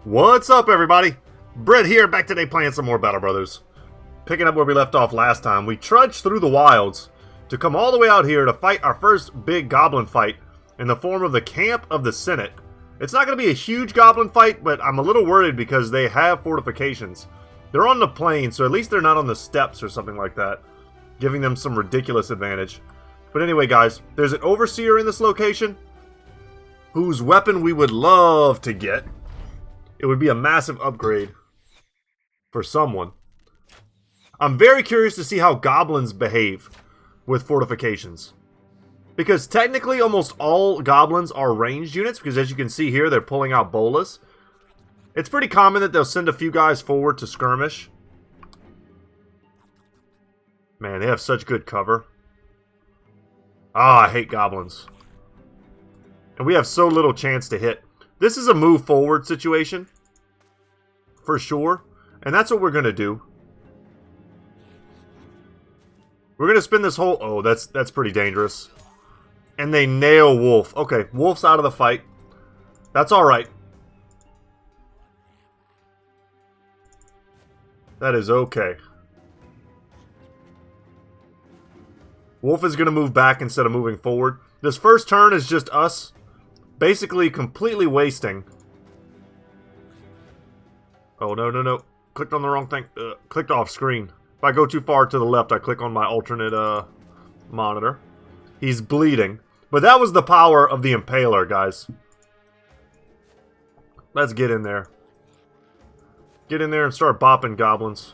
What's up, everybody? Brett here, back today playing some more Battle Brothers. Picking up where we left off last time, we trudged through the wilds to come all the way out here to fight our first big goblin fight in the form of the Camp of the Senate. It's not going to be a huge goblin fight, but I'm a little worried because they have fortifications. They're on the plain, so at least they're not on the steppes or something like that, giving them some ridiculous advantage. But anyway, guys, there's an Overseer in this location whose weapon we would love to get. It would be a massive upgrade for someone. I'm very curious to see how goblins behave with fortifications. Because technically almost all goblins are ranged units, because as you can see here, they're pulling out bolas. It's pretty common that they'll send a few guys forward to skirmish. Man, they have such good cover. Ah, I hate goblins. And we have so little chance to hit. This is a move forward situation, for sure, and that's what we're going to do. We're going to spin this whole... Oh, that's pretty dangerous. And they nail Wolf. Okay, Wolf's out of the fight. That's alright. That is okay. Wolf is going to move back instead of moving forward. This first turn is just us basically completely wasting. Oh, no. Clicked on the wrong thing. Clicked off screen. If I go too far to the left, I click on my alternate monitor. He's bleeding. But that was the power of the Impaler, guys. Let's get in there. Get in there and start bopping goblins.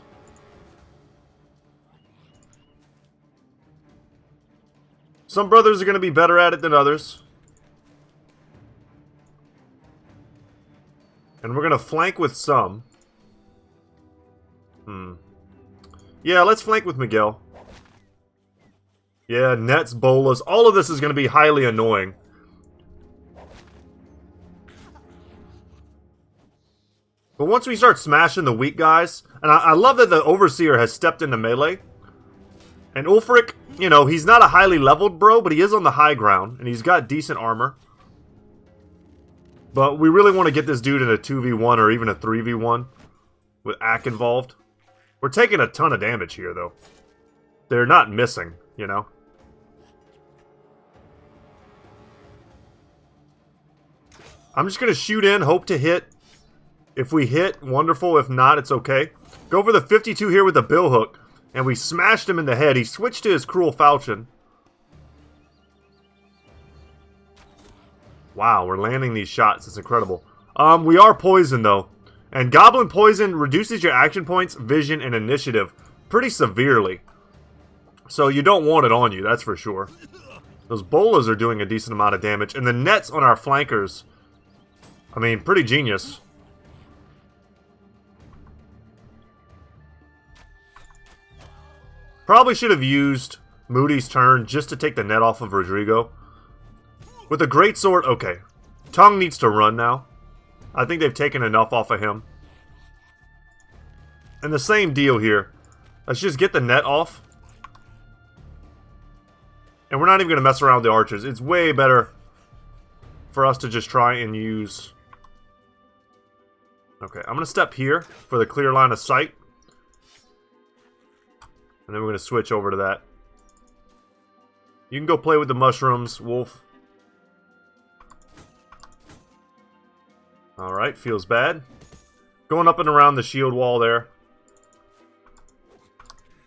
Some brothers are going to be better at it than others. And we're going to flank with some. Yeah, let's flank with Miguel. Yeah, nets, bolas. All of this is going to be highly annoying. But once we start smashing the weak guys... And I love that the Overseer has stepped into melee. And Ulfric, you know, he's not a highly leveled bro, but he is on the high ground. And he's got decent armor. But we really want to get this dude in a 2v1 or even a 3v1 with Ack involved. We're taking a ton of damage here, though. They're not missing, you know. I'm just going to shoot in, hope to hit. If we hit, wonderful. If not, it's okay. Go for the 52 here with the billhook. And we smashed him in the head. He switched to his Cruel Falchion. Wow, we're landing these shots. It's incredible. We are poisoned, though. And Goblin Poison reduces your action points, vision, and initiative pretty severely. So you don't want it on you, that's for sure. Those bolas are doing a decent amount of damage. And the nets on our flankers, I mean, pretty genius. Probably should have used Moody's turn just to take the net off of Rodrigo. With a greatsword, okay. Tongue needs to run now. I think they've taken enough off of him. And the same deal here. Let's just get the net off. And we're not even going to mess around with the archers. It's way better for us to just try and use... Okay, I'm going to step here for the clear line of sight. And then we're going to switch over to that. You can go play with the mushrooms, Wolf. Alright, feels bad. Going up and around the shield wall there.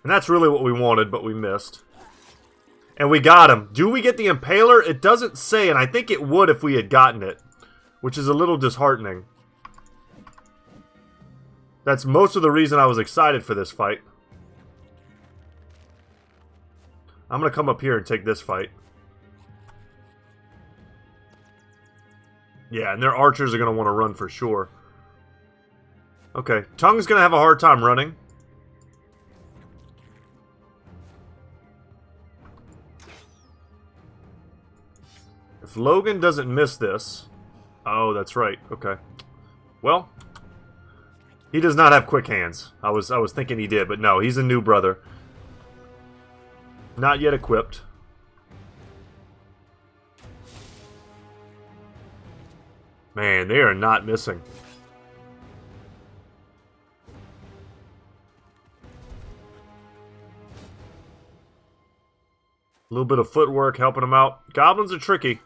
And that's really what we wanted, but we missed. And we got him. Do we get the Impaler? It doesn't say, and I think it would if we had gotten it. Which is a little disheartening. That's most of the reason I was excited for this fight. I'm going to come up here and take this fight. Yeah, and their archers are going to want to run for sure. Okay, Tongue's going to have a hard time running. If Logan doesn't miss this... Oh, that's right. Okay. Well, he does not have quick hands. I was thinking he did, but no, he's a new brother. Not yet equipped. Man, they are not missing. A little bit of footwork helping them out. Goblins are tricky.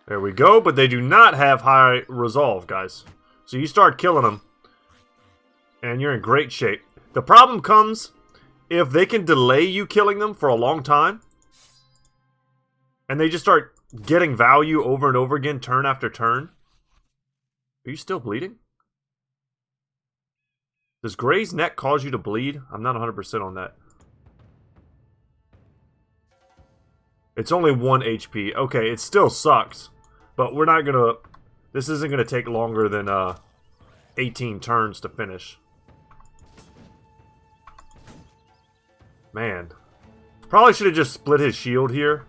There we go, but they do not have high resolve, guys. So you start killing them, and you're in great shape. The problem comes if they can delay you killing them for a long time, and they just start getting value over and over again, turn after turn. Are you still bleeding? Does Gray's neck cause you to bleed? I'm not 100% on that. It's only 1 HP. Okay, it still sucks. But we're not gonna... This isn't gonna take longer than 18 turns to finish. Man. Probably should have just split his shield here.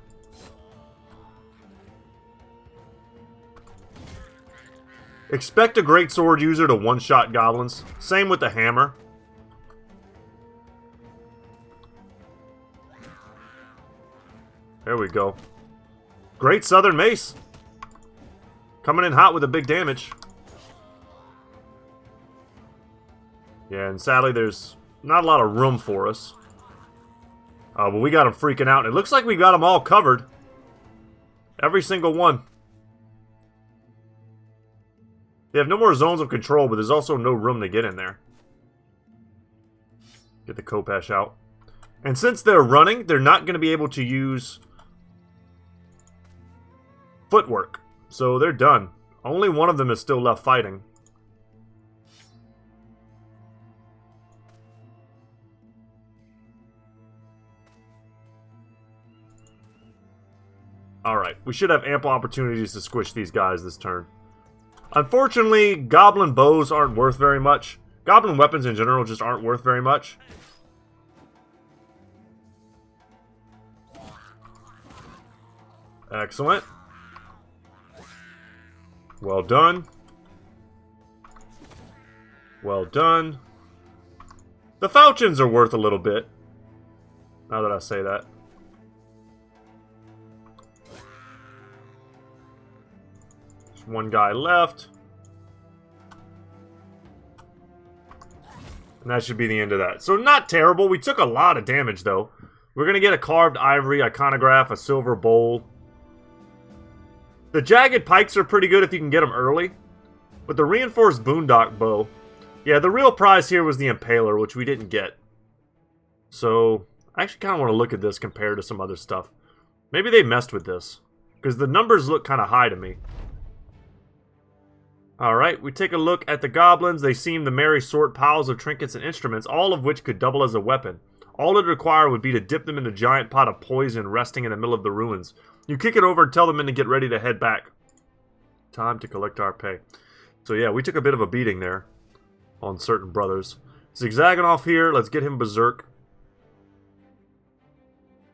Expect a great sword user to one-shot goblins. Same with the hammer. There we go. Great Southern Mace. Coming in hot with a big damage. Yeah, and sadly there's not a lot of room for us. But we got them freaking out. It looks like we got them all covered. Every single one. They have no more zones of control, but there's also no room to get in there. Get the Kopesh out. And since they're running, they're not going to be able to use footwork. So they're done. Only one of them is still left fighting. Alright, we should have ample opportunities to squish these guys this turn. Unfortunately, goblin bows aren't worth very much. Goblin weapons in general just aren't worth very much. Excellent. Well done. Well done. The falchions are worth a little bit. Now that I say that. There's one guy left. And that should be the end of that. So not terrible. We took a lot of damage though. We're going to get a carved ivory iconograph, a silver bowl. The jagged pikes are pretty good if you can get them early. But the reinforced boondock bow... Yeah, the real prize here was the impaler, which we didn't get. So, I actually kind of want to look at this compared to some other stuff. Maybe they messed with this. Because the numbers look kind of high to me. Alright, we take a look at the goblins. They seem to marry sort piles of trinkets and instruments, all of which could double as a weapon. All it'd require would be to dip them in a giant pot of poison resting in the middle of the ruins. You kick it over and tell the men to get ready to head back. Time to collect our pay. So yeah, we took a bit of a beating there on certain brothers. Zigzagging off here, let's get him berserk.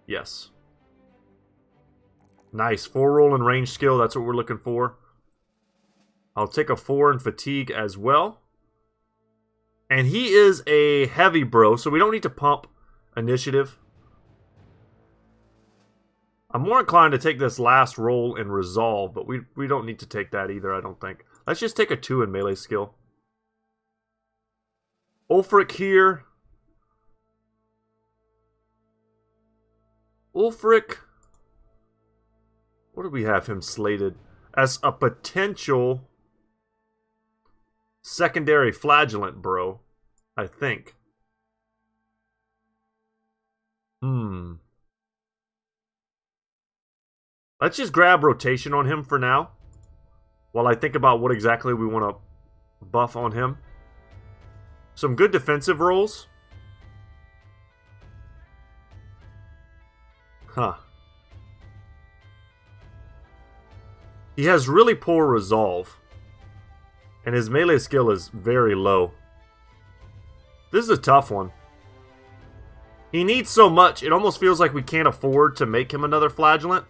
Yes. Nice, 4 roll and range skill, that's what we're looking for. I'll take a 4 in fatigue as well. And he is a heavy bro, so we don't need to pump initiative. I'm more inclined to take this last roll in resolve, but we don't need to take that either, I don't think. Let's just take a 2 in melee skill. Ulfric here. Ulfric. What do we have him slated? As a potential secondary flagellant bro, I think. Let's just grab rotation on him for now. While I think about what exactly we want to buff on him. Some good defensive rolls. Huh. He has really poor resolve. And his melee skill is very low. This is a tough one. He needs so much, it almost feels like we can't afford to make him another flagellant.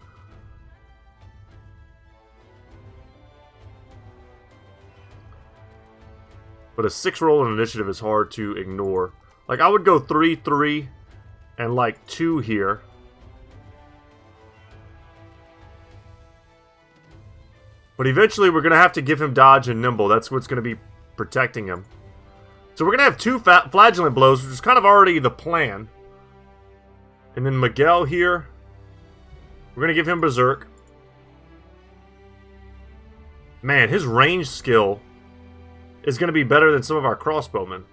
But a 6 roll in initiative is hard to ignore. Like, I would go 3, 3, and like 2 here. But eventually we're going to have to give him dodge and nimble. That's what's going to be protecting him. So we're going to have 2 flagellant blows, which is kind of already the plan. And then Miguel here. We're going to give him Berserk. Man, his range skill is going to be better than some of our crossbowmen.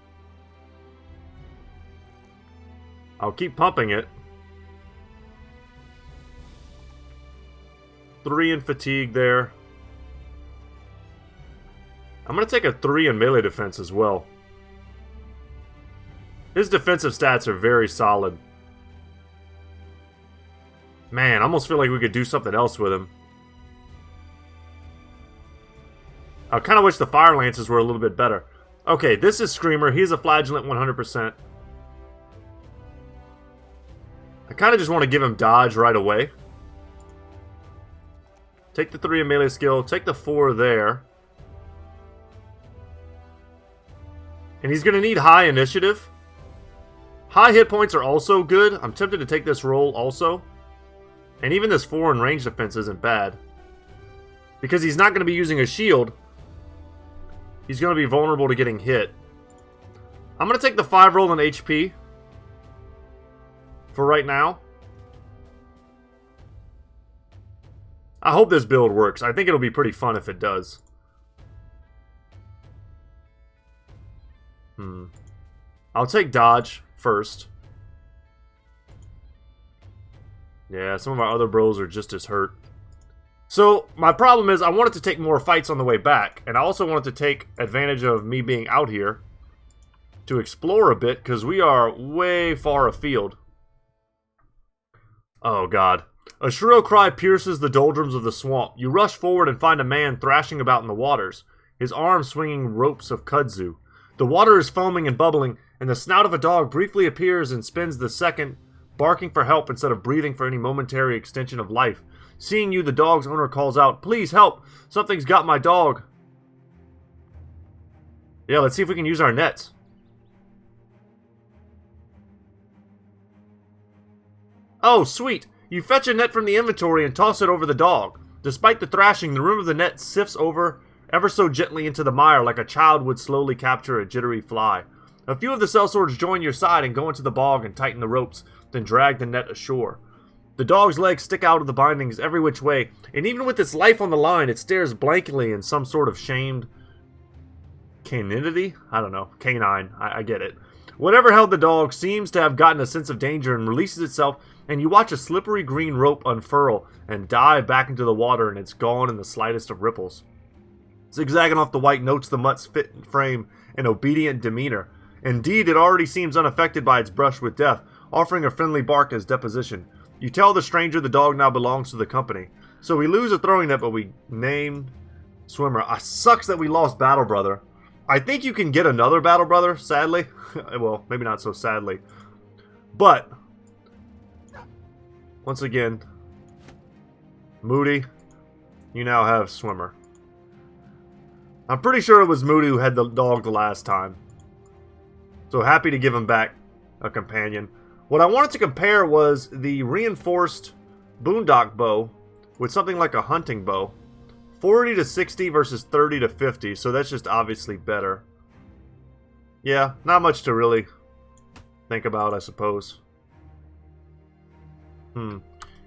I'll keep pumping it. 3 in fatigue there. I'm going to take a 3 in melee defense as well. His defensive stats are very solid. Man, I almost feel like we could do something else with him. I kind of wish the Fire Lances were a little bit better. Okay, this is Screamer. He's a Flagellant 100%. I kind of just want to give him dodge right away. Take the 3 in melee skill. Take the 4 there. And he's going to need high initiative. High hit points are also good. I'm tempted to take this roll also. And even this 4 in range defense isn't bad. Because he's not going to be using a shield. He's going to be vulnerable to getting hit. I'm going to take the 5 roll in HP. For right now. I hope this build works. I think it'll be pretty fun if it does. I'll take dodge first. Yeah, some of our other bros are just as hurt. So, my problem is I wanted to take more fights on the way back. And I also wanted to take advantage of me being out here to explore a bit, because we are way far afield. Oh, God. A shrill cry pierces the doldrums of the swamp. You rush forward and find a man thrashing about in the waters, his arms swinging ropes of kudzu. The water is foaming and bubbling, and the snout of a dog briefly appears and spins the second, barking for help instead of breathing for any momentary extension of life. Seeing you, the dog's owner calls out, "Please help! Something's got my dog!" Yeah, let's see if we can use our nets. Oh, sweet! You fetch a net from the inventory and toss it over the dog. Despite the thrashing, the rim of the net sifts over ever so gently into the mire like a child would slowly capture a jittery fly. A few of the sellswords join your side and go into the bog and tighten the ropes, then drag the net ashore. The dog's legs stick out of the bindings every which way, and even with its life on the line, it stares blankly in some sort of shamed caninity? I don't know. Canine. I get it. Whatever held the dog seems to have gotten a sense of danger and releases itself, and you watch a slippery green rope unfurl and dive back into the water, and it's gone in the slightest of ripples. Zigzagging off the white notes the mutt's fit frame and obedient demeanor. Indeed, it already seems unaffected by its brush with death, offering a friendly bark as deposition. You tell the stranger the dog now belongs to the company. So we lose a throwing net, but we named Swimmer. Sucks that we lost Battle Brother. I think you can get another Battle Brother, sadly. Well, maybe not so sadly. But, once again, Moody, you now have Swimmer. I'm pretty sure it was Moody who had the dog the last time. So happy to give him back a companion. What I wanted to compare was the reinforced boondock bow with something like a hunting bow. 40 to 60 versus 30 to 50, so that's just obviously better. Yeah, not much to really think about, I suppose. And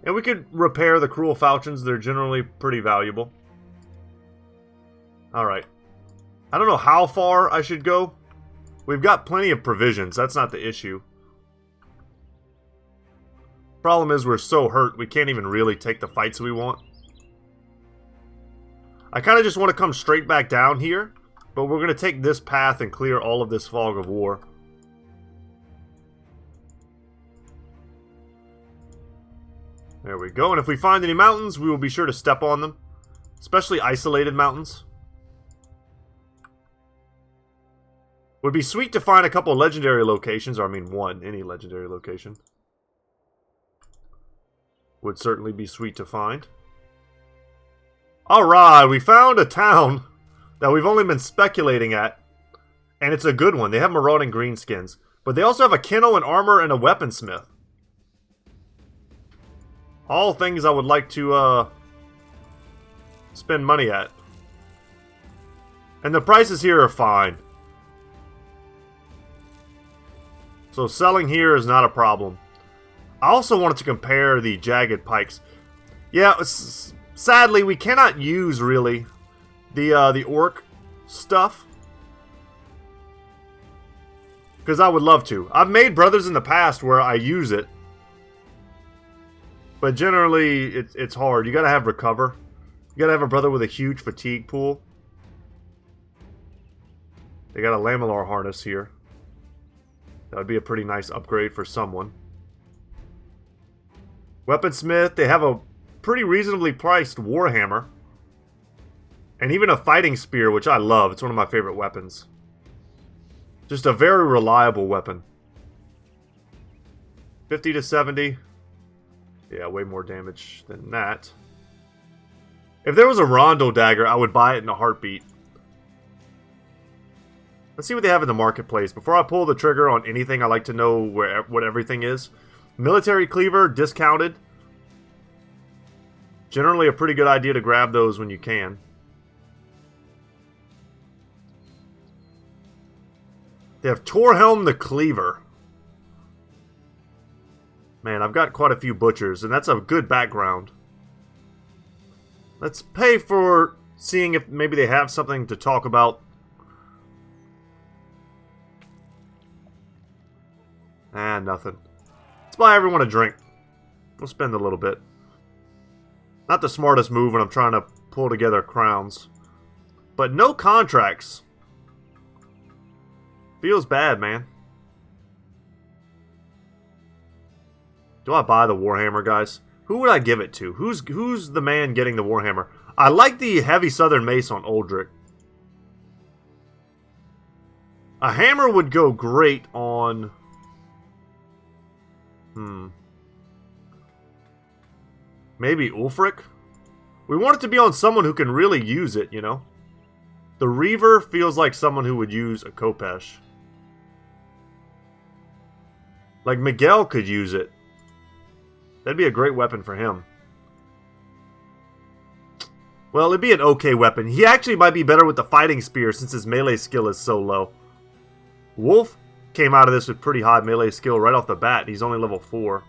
we could repair the cruel falchions. They're generally pretty valuable. Alright. I don't know how far I should go. We've got plenty of provisions. That's not the issue. Problem is we're so hurt we can't even really take the fights we want. I kind of just want to come straight back down here, but we're going to take this path and clear all of this fog of war. There we go, and if we find any mountains, we will be sure to step on them. Especially isolated mountains. Would be sweet to find a couple legendary locations, or I mean one, any legendary location. Would certainly be sweet to find. Alright, we found a town that we've only been speculating at. And it's a good one. They have marauding greenskins. But they also have a kennel, an armor, and a weaponsmith. All things I would like to spend money at. And the prices here are fine. So selling here is not a problem. I also wanted to compare the jagged pikes. Yeah, sadly we cannot use really the orc stuff. Because I would love to. I've made brothers in the past where I use it. But generally, it's hard. You gotta have recover. You gotta have a brother with a huge fatigue pool. They got a lamellar harness here. That would be a pretty nice upgrade for someone. Weaponsmith, they have a pretty reasonably priced Warhammer. And even a fighting spear, which I love. It's one of my favorite weapons. Just a very reliable weapon. 50 to 70. Yeah, way more damage than that. If there was a Rondo dagger, I would buy it in a heartbeat. Let's see what they have in the marketplace. Before I pull the trigger on anything, I like to know what everything is. Military cleaver, discounted. Generally a pretty good idea to grab those when you can. They have Torhelm the Cleaver. Man, I've got quite a few butchers, and that's a good background. Let's pay for seeing if maybe they have something to talk about. Ah, nothing. Let's buy everyone a drink. We'll spend a little bit. Not the smartest move when I'm trying to pull together crowns. But no contracts. Feels bad, man. Do I buy the Warhammer, guys? Who would I give it to? Who's the man getting the Warhammer? I like the heavy southern mace on Uldric. A hammer would go great on... Maybe Ulfric? We want it to be on someone who can really use it, you know? The Reaver feels like someone who would use a Khopesh. Like Miguel could use it. That'd be a great weapon for him. Well, it'd be an okay weapon. He actually might be better with the fighting spear since his melee skill is so low. Wolf came out of this with pretty high melee skill right off the bat. He's only level 4.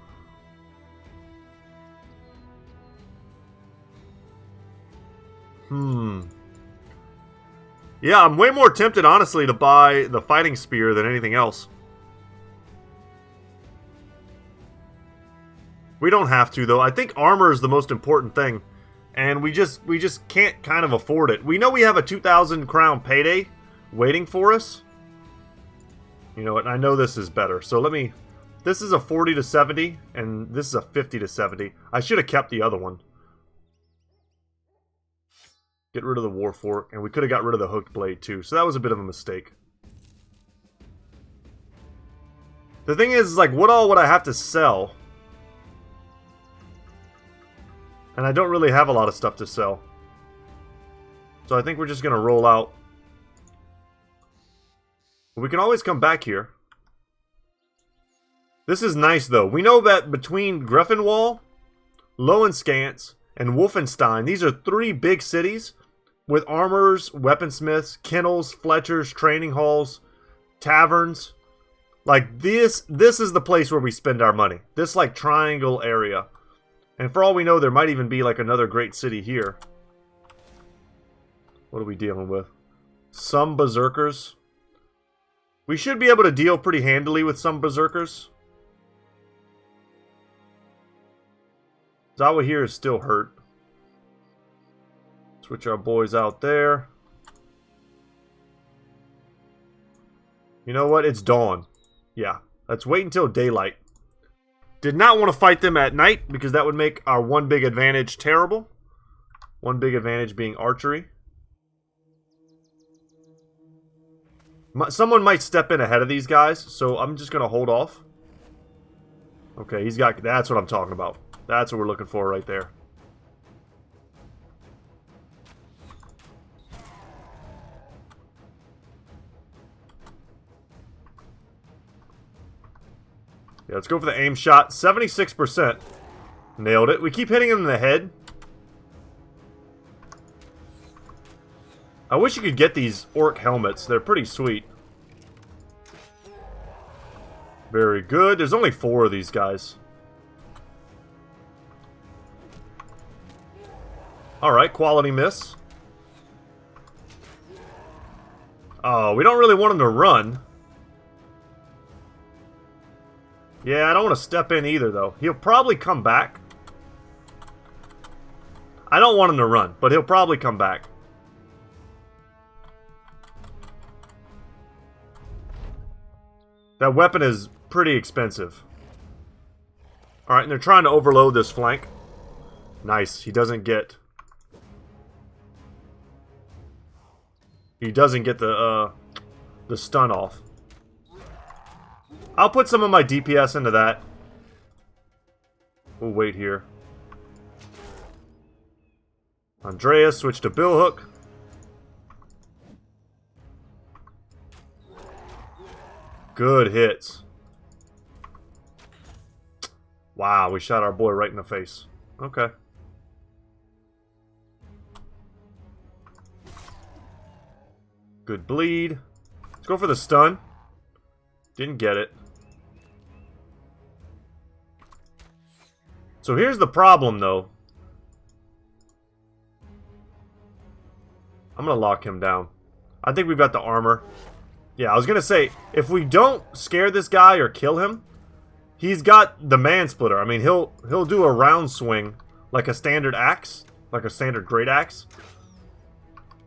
Yeah, I'm way more tempted, honestly, to buy the fighting spear than anything else. We don't have to, though. I think armor is the most important thing. And we just can't kind of afford it. We know we have a 2,000 crown payday waiting for us. You know what? I know this is better. So let me... This is a 40 to 70, and this is a 50 to 70. I should have kept the other one. Get rid of the Warfork, and we could have got rid of the hooked blade too. So that was a bit of a mistake. The thing is, like, what all would I have to sell? And I don't really have a lot of stuff to sell. So I think we're just going to roll out. We can always come back here. This is nice, though. We know that between Greffenwall, Lowenskantz, and Wolfenstein, these are 3 big cities with armorers, weaponsmiths, kennels, fletchers, training halls, taverns. Like, this is the place where we spend our money. This, like, triangle area. And for all we know, there might even be, like, another great city here. What are we dealing with? Some berserkers. We should be able to deal pretty handily with some berserkers. Zawa here is still hurt. Switch our boys out there. You know what? It's dawn. Yeah. Let's wait until daylight. Did not want to fight them at night because that would make our one big advantage terrible. One big advantage being archery. Someone might step in ahead of these guys, so I'm just going to hold off. Okay, he's got... That's what I'm talking about. That's what we're looking for right there. Yeah, let's go for the aim shot. 76%. Nailed it. We keep hitting him in the head. I wish you could get these orc helmets. They're pretty sweet. Very good. There's only 4 of these guys. Alright, quality miss. Oh, we don't really want him to run. Yeah, I don't want to step in either, though. He'll probably come back. I don't want him to run, but he'll probably come back. That weapon is pretty expensive. Alright, and they're trying to overload this flank. Nice. He doesn't get... He doesn't get the stun off. I'll put some of my DPS into that. We'll wait here. Andreas, switch to Billhook. Good hits. Wow, we shot our boy right in the face. Okay. Good bleed. Let's go for the stun. Didn't get it. So here's the problem, though. I'm going to lock him down. I think we've got the armor. Yeah, I was going to say, if we don't scare this guy or kill him, he's got the man splitter. I mean, he'll do a round swing like a standard axe, like a standard great axe.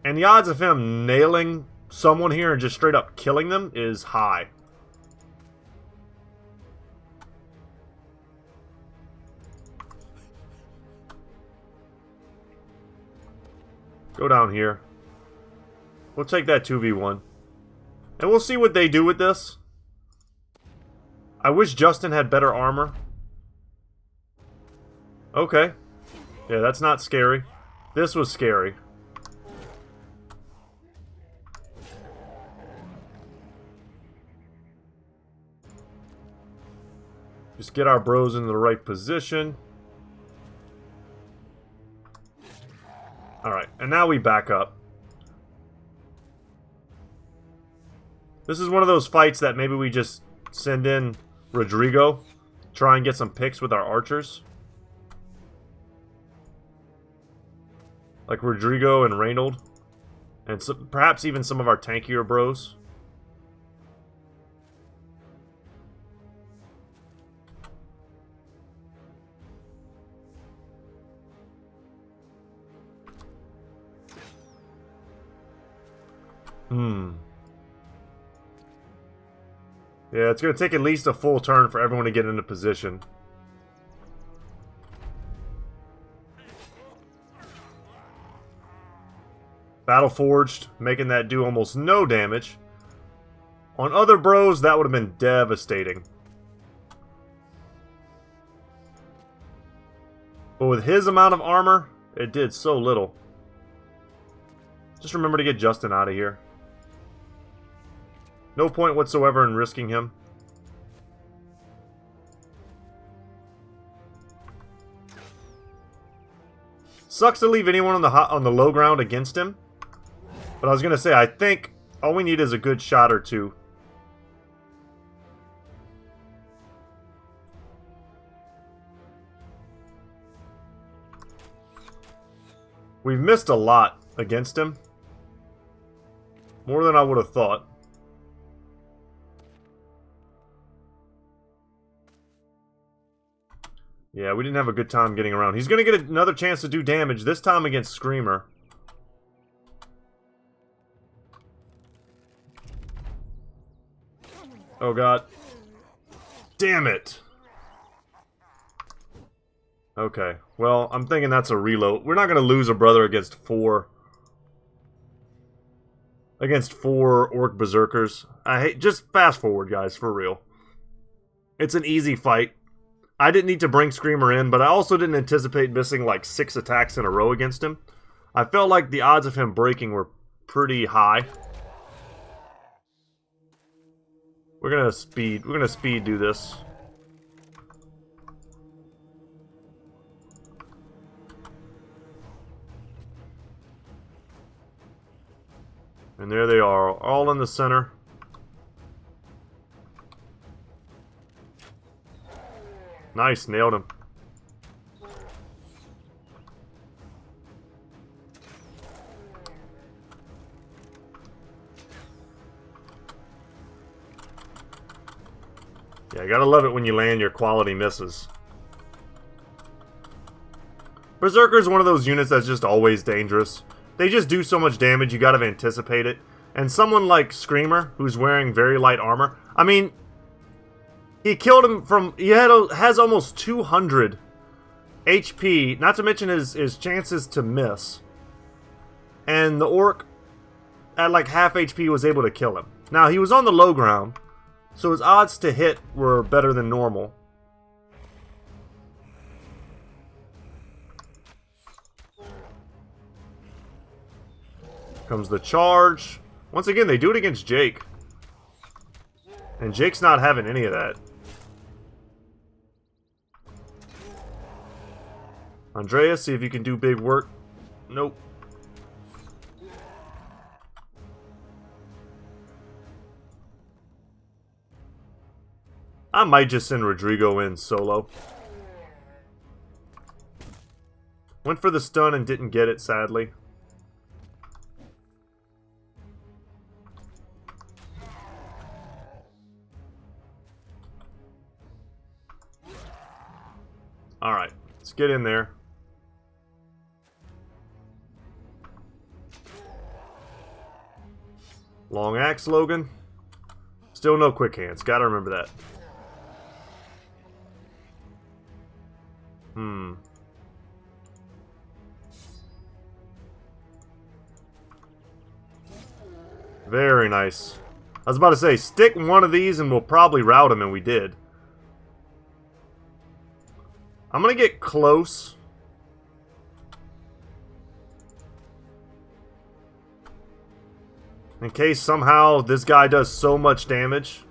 And the odds of him nailing someone here and just straight up killing them is high. Go down here. We'll take that 2v1. And we'll see what they do with this. I wish Justin had better armor. Okay. Yeah, that's not scary. This was scary. Just get our bros in the right position. Alright, and now we back up. This is one of those fights that maybe we just send in Rodrigo. Try and get some picks with our archers. Like Rodrigo and Reynold. And perhaps even some of our tankier bros. Yeah, it's going to take at least a full turn for everyone to get into position. Battle Forged, making that do almost no damage. On other bros, that would have been devastating. But with his amount of armor, it did so little. Just remember to get Justin out of here. No point whatsoever in risking him. Sucks to leave anyone on the low ground against him. But I was gonna say, I think all we need is a good shot or two. We've missed a lot against him. More than I would have thought. Yeah, we didn't have a good time getting around. He's going to get another chance to do damage, this time against Screamer. Oh god. Damn it! Okay, well, I'm thinking that's a reload. We're not going to lose a brother against four Orc Berserkers. I hate... Just fast forward, guys, for real. It's an easy fight. I didn't need to bring Screamer in, but I also didn't anticipate missing like 6 attacks in a row against him. I felt like the odds of him breaking were pretty high. We're gonna speed do this. And there they are, all in the center. Nice, nailed him. Yeah, you gotta love it when you land your quality misses. Berserker is one of those units that's just always dangerous. They just do so much damage, you gotta anticipate it. And someone like Screamer, who's wearing very light armor, I mean, he killed him from... has almost 200 HP, not to mention his chances to miss. And the Orc, at like half HP, was able to kill him. Now, he was on the low ground, so his odds to hit were better than normal. Comes the charge. Once again, they do it against Jake. And Jake's not having any of that. Andreas, see if you can do big work. Nope. I might just send Rodrigo in solo. Went for the stun and didn't get it, sadly. Alright, let's get in there. Long axe, Logan. Still no quick hands, gotta remember that. Very nice. I was about to say, stick one of these and we'll probably rout him, and we did. I'm gonna get close. In case somehow this guy does so much damage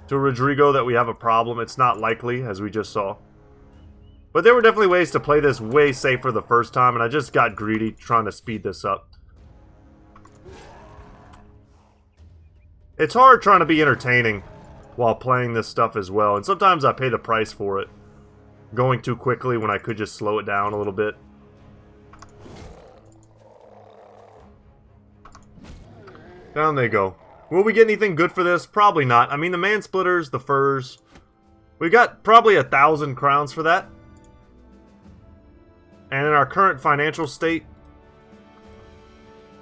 to Rodrigo that we have a problem. It's not likely, as we just saw. But there were definitely ways to play this way safer the first time, and I just got greedy trying to speed this up. It's hard trying to be entertaining while playing this stuff as well, and sometimes I pay the price for it. Going too quickly when I could just slow it down a little bit. Down they go. Will we get anything good for this? Probably not. I mean, the man splitters, the furs. We got probably 1,000 crowns for that. And in our current financial state,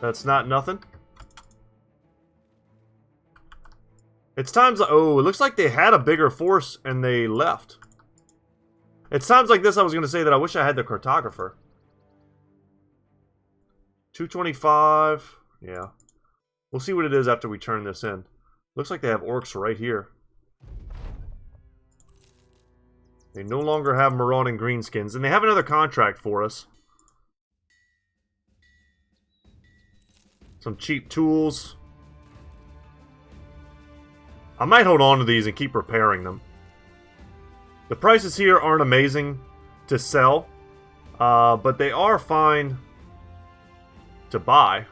that's not nothing. It's times... Oh, it looks like they had a bigger force and they left. It's times like this I was going to say that I wish I had the cartographer. 225. Yeah. We'll see what it is after we turn this in. Looks like they have orcs right here. They no longer have marauding greenskins, and they have another contract for us. Some cheap tools. I might hold on to these and keep repairing them. The prices here aren't amazing to sell, but they are fine to buy.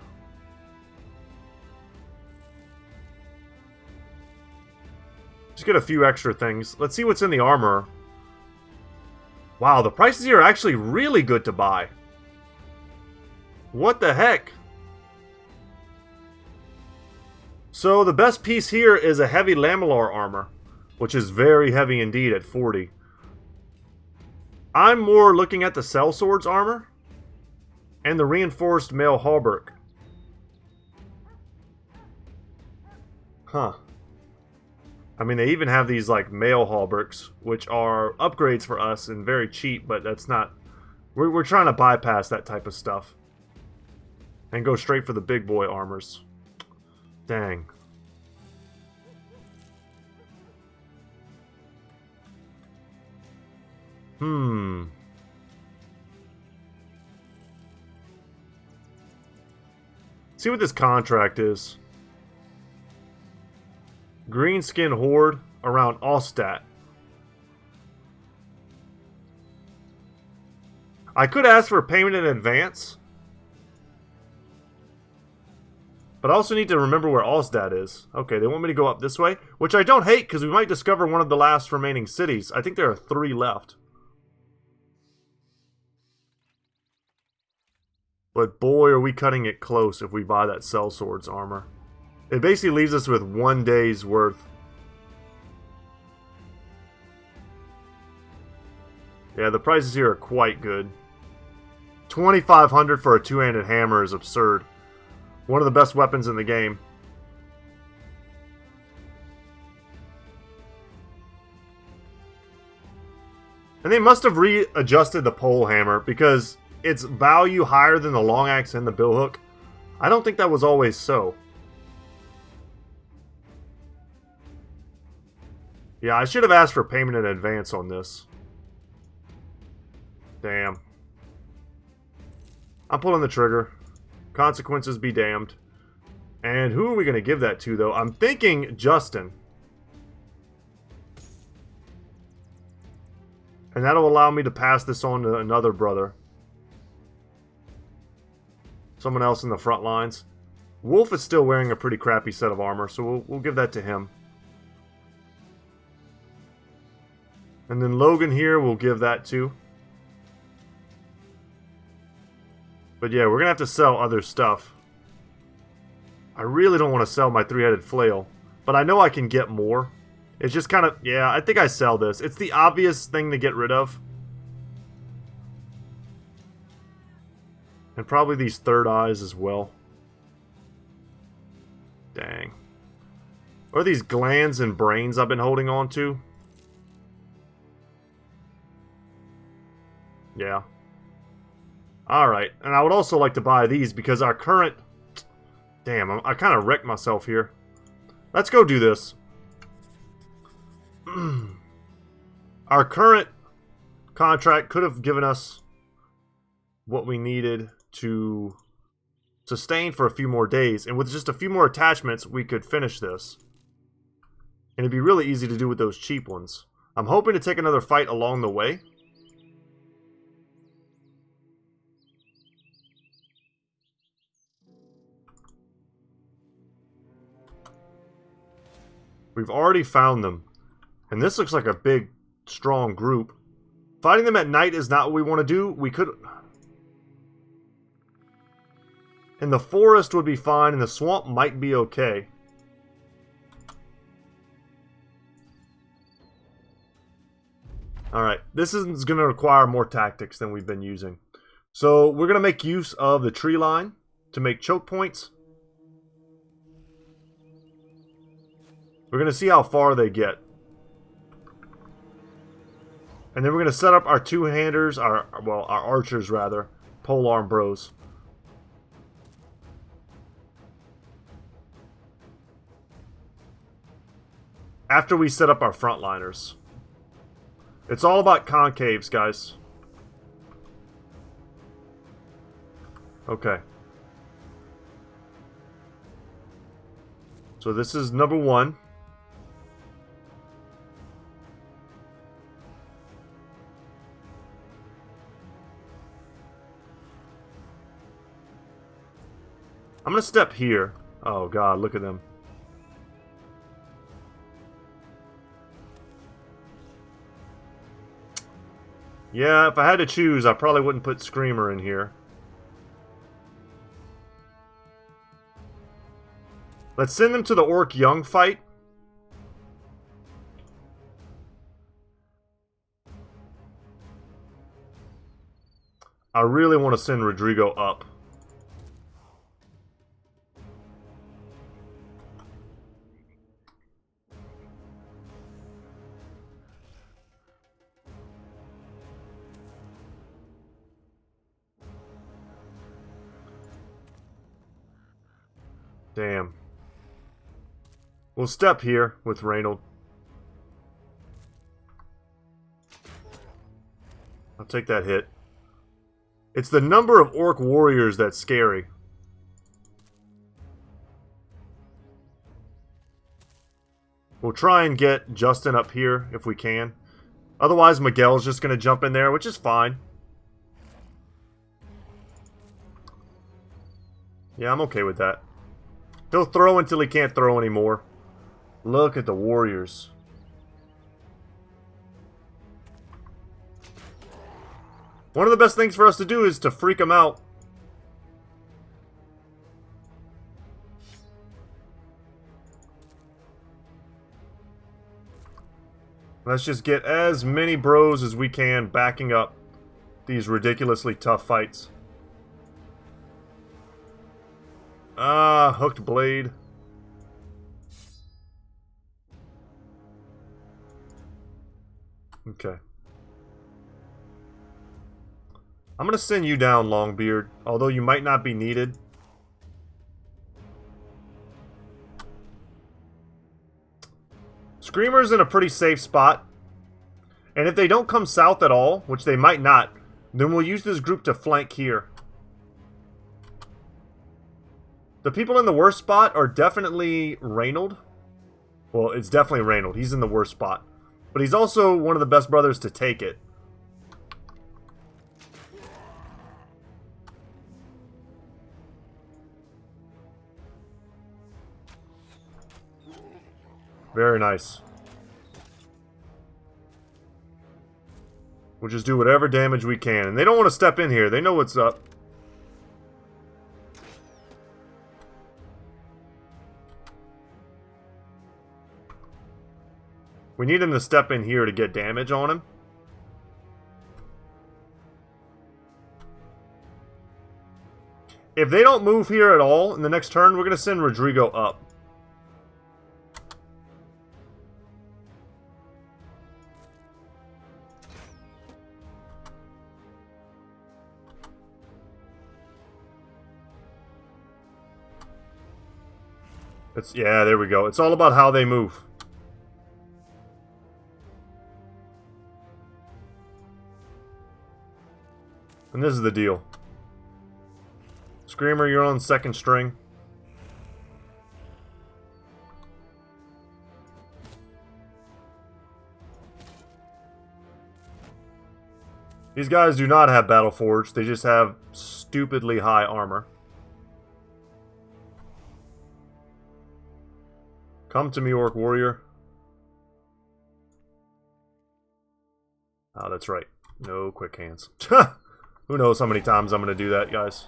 Just get a few extra things. Let's see what's in the armor. Wow, the prices here are actually really good to buy. What the heck? So the best piece here is a heavy lamellar armor, which is very heavy indeed at 40. I'm more looking at the sellswords armor and the reinforced mail hauberk. Huh. I mean, they even have these, like, mail hauberks, which are upgrades for us and very cheap, but that's not... We're trying to bypass that type of stuff. And go straight for the big boy armors. Dang. See what this contract is. Greenskin Horde around Ostad. I could ask for payment in advance, But I also need to remember where Alsdad is. Okay, they want me to go up this way, which I don't hate because we might discover one of the last remaining cities. I think there are 3 left. But boy, are we cutting it close if we buy that sellswords armor. It basically leaves us with 1 day's worth. Yeah, the prices here are quite good. 2,500 for a 2-handed hammer is absurd. One of the best weapons in the game. And they must have readjusted the pole hammer because its value higher than the long axe and the billhook. I don't think that was always so. Yeah, I should have asked for payment in advance on this. Damn. I'm pulling the trigger. Consequences be damned. And who are we going to give that to, though? I'm thinking Justin. And that'll allow me to pass this on to another brother. Someone else in the front lines. Wolf is still wearing a pretty crappy set of armor, so we'll give that to him. And then Logan here, we'll give that to. But yeah, we're going to have to sell other stuff. I really don't want to sell my 3-headed flail. But I know I can get more. It's just kind of... Yeah, I think I sell this. It's the obvious thing to get rid of. And probably these third eyes as well. Dang. Or these glands and brains I've been holding on to. Yeah. Alright, and I would also like to buy these because our current... Damn, I kind of wrecked myself here. Let's go do this. Our current contract could have given us what we needed to sustain for a few more days. And with just a few more attachments, we could finish this. And it'd be really easy to do with those cheap ones. I'm hoping to take another fight along the way. We've already found them. And this looks like a big, strong group. Fighting them at night is not what we want to do. We could... In the forest would be fine, and the swamp might be okay. Alright, this is going to require more tactics than we've been using. So, we're going to make use of the tree line to make choke points. We're going to see how far they get. And then we're going to set up our two-handers, our archers rather, polearm bros. After we set up our frontliners. It's all about concaves, guys. Okay. So this is number 1. I'm going to step here. Oh god, look at them. Yeah, if I had to choose, I probably wouldn't put Screamer in here. Let's send them to the Orc Young fight. I really want to send Rodrigo up. Damn. We'll step here with Reynold. I'll take that hit. It's the number of orc warriors that's scary. We'll try and get Justin up here if we can. Otherwise, Miguel's just going to jump in there, which is fine. Yeah, I'm okay with that. He'll throw until he can't throw anymore. Look at the warriors. One of the best things for us to do is to freak them out. Let's just get as many bros as we can backing up these ridiculously tough fights. Ah, hooked blade. Okay. I'm going to send you down, Longbeard, although you might not be needed. Screamer's in a pretty safe spot. And if they don't come south at all, which they might not, then we'll use this group to flank here. The people in the worst spot are definitely Reynold. Well, it's definitely Reynold. He's in the worst spot. But he's also one of the best brothers to take it. Very nice. We'll just do whatever damage we can. And they don't want to step in here. They know what's up. We need him to step in here to get damage on him. If they don't move here at all in the next turn, we're going to send Rodrigo up. Yeah, there we go. It's all about how they move. And this is the deal. Screamer, you're on second string. These guys do not have Battle Forge. They just have stupidly high armor. Come to me, Orc Warrior. Oh, that's right. No quick hands. Who knows how many times I'm going to do that, guys.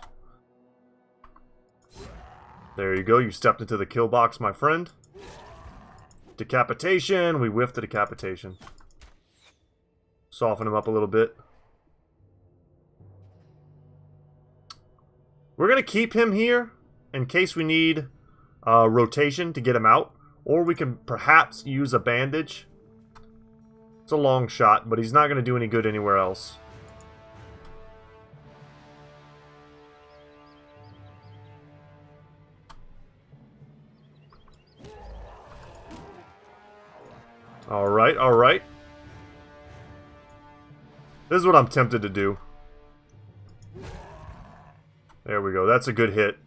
There you go. You stepped into the kill box, my friend. Decapitation. We whiffed the decapitation. Soften him up a little bit. We're going to keep him here in case we need rotation to get him out. Or we can perhaps use a bandage. It's a long shot, but he's not going to do any good anywhere else. Alright, alright. This is what I'm tempted to do. There we go. That's a good hit.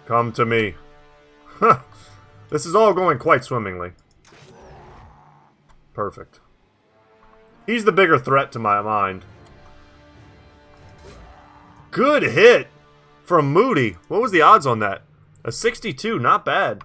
Come to me. This is all going quite swimmingly. Perfect. He's the bigger threat to my mind. Good hit from Moody. What was the odds on that? A 62, not bad.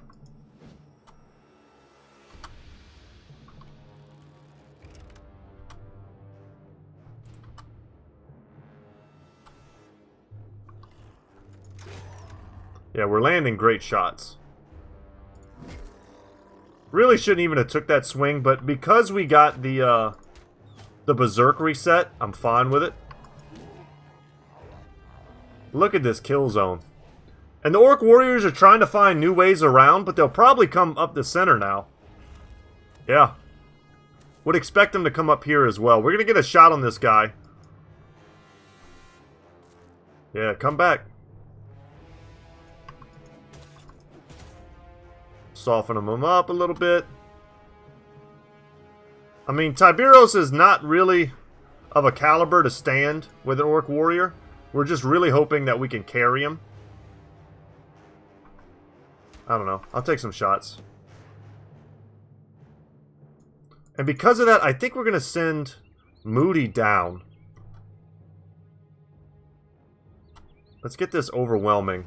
Yeah, we're landing great shots. Really shouldn't even have took that swing, but because we got the Berserk reset, I'm fine with it. Look at this kill zone. And the Orc Warriors are trying to find new ways around, but they'll probably come up the center now. Yeah. Would expect them to come up here as well. We're going to get a shot on this guy. Yeah, come back. Soften him up a little bit. I mean, Tiberos is not really of a caliber to stand with an Orc Warrior. We're just really hoping that we can carry him. I don't know. I'll take some shots. And because of that, I think we're going to send Moody down. Let's get this overwhelming.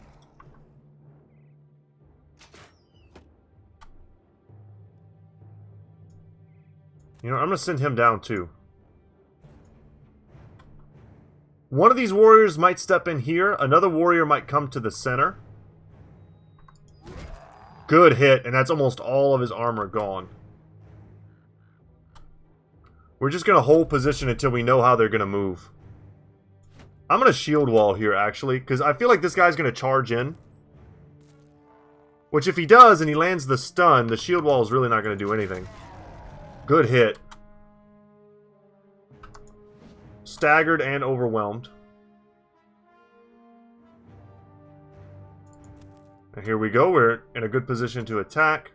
You know, I'm going to send him down too. One of these warriors might step in here. Another warrior might come to the center. Good hit, and that's almost all of his armor gone. We're just going to hold position until we know how they're going to move. I'm going to shield wall here, actually, because I feel like this guy's going to charge in. Which, if he does and he lands the stun, the shield wall is really not going to do anything. Good hit. Staggered and overwhelmed. And here we go. We're in a good position to attack.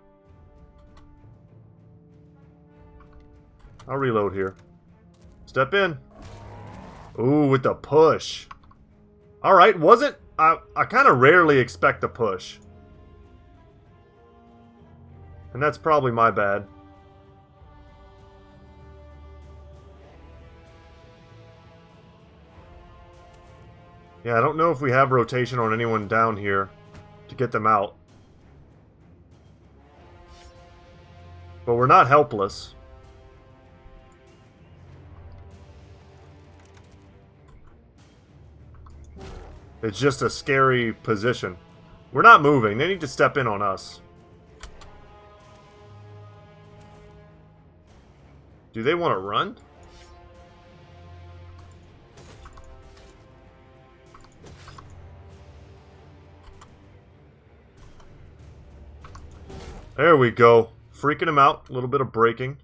I'll reload here. Step in. Ooh, with the push. Alright, wasn't... I kind of rarely expect the push. And that's probably my bad. Yeah, I don't know if we have rotation on anyone down here to get them out. But we're not helpless. It's just a scary position. We're not moving. They need to step in on us. Do they want to run? There we go. Freaking him out. A little bit of braking.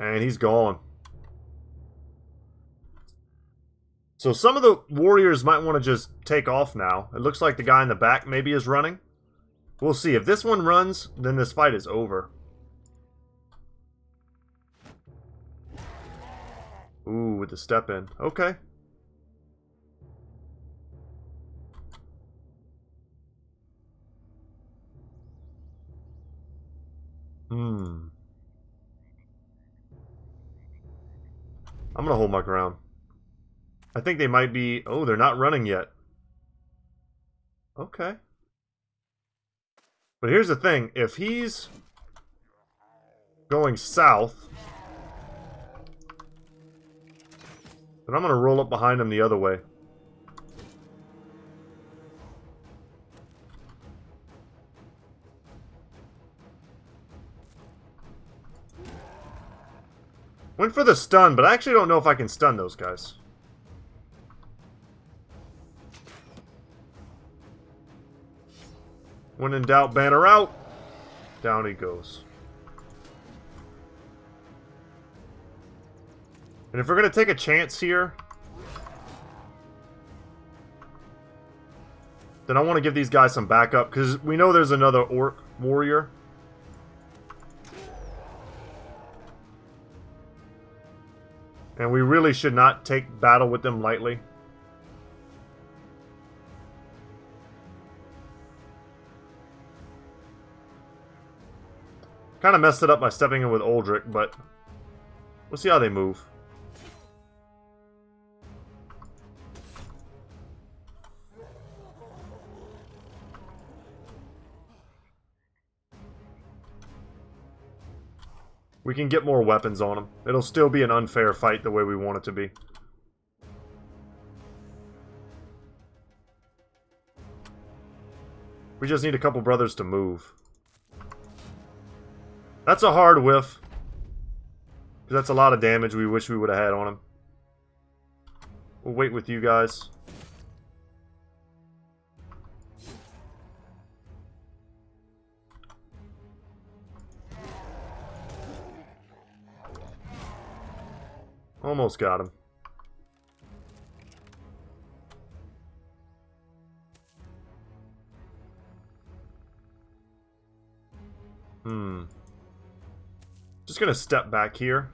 And he's gone. So some of the warriors might want to just take off now. It looks like the guy in the back maybe is running. We'll see. If this one runs, then this fight is over. Ooh, with the step in. Okay. I'm gonna hold my ground. I think they might be... Oh, they're not running yet. Okay. But here's the thing. If he's going south, then I'm going to roll up behind him the other way. Went for the stun, but I actually don't know if I can stun those guys. When in doubt, banner out. Down he goes. And if we're going to take a chance here, then I want to give these guys some backup, because we know there's another orc warrior. And we really should not take battle with them lightly. Kind of messed it up by stepping in with Uldric, but we'll see how they move. We can get more weapons on them. It'll still be an unfair fight the way we want it to be. We just need a couple brothers to move. That's a hard whiff. That's a lot of damage we wish we would have had on him. We'll wait with you guys. Almost got him. Just gonna step back here.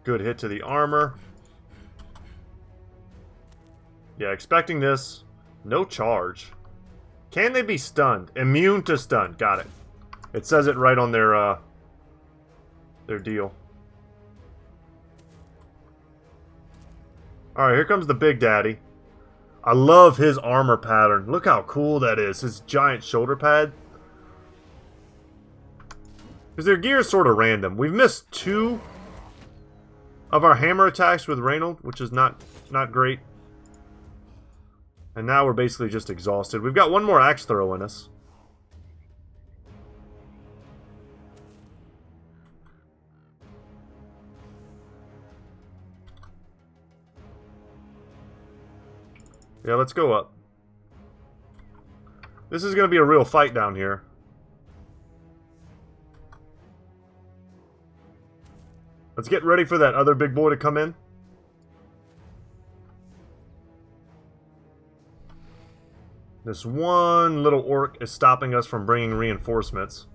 Good hit to the armor. Yeah, expecting this. No charge. Can they be stunned? Immune to stun. Got it. It says it right on their deal. Alright, here comes the Big Daddy. I love his armor pattern. Look how cool that is. His giant shoulder pad. Because their gear is sort of random. We've missed 2 of our hammer attacks with Reynold, which is not great. And now we're basically just exhausted. We've got one more axe throw in us. Yeah, let's go up. This is going to be a real fight down here. Let's get ready for that other big boy to come in. This one little orc is stopping us from bringing reinforcements.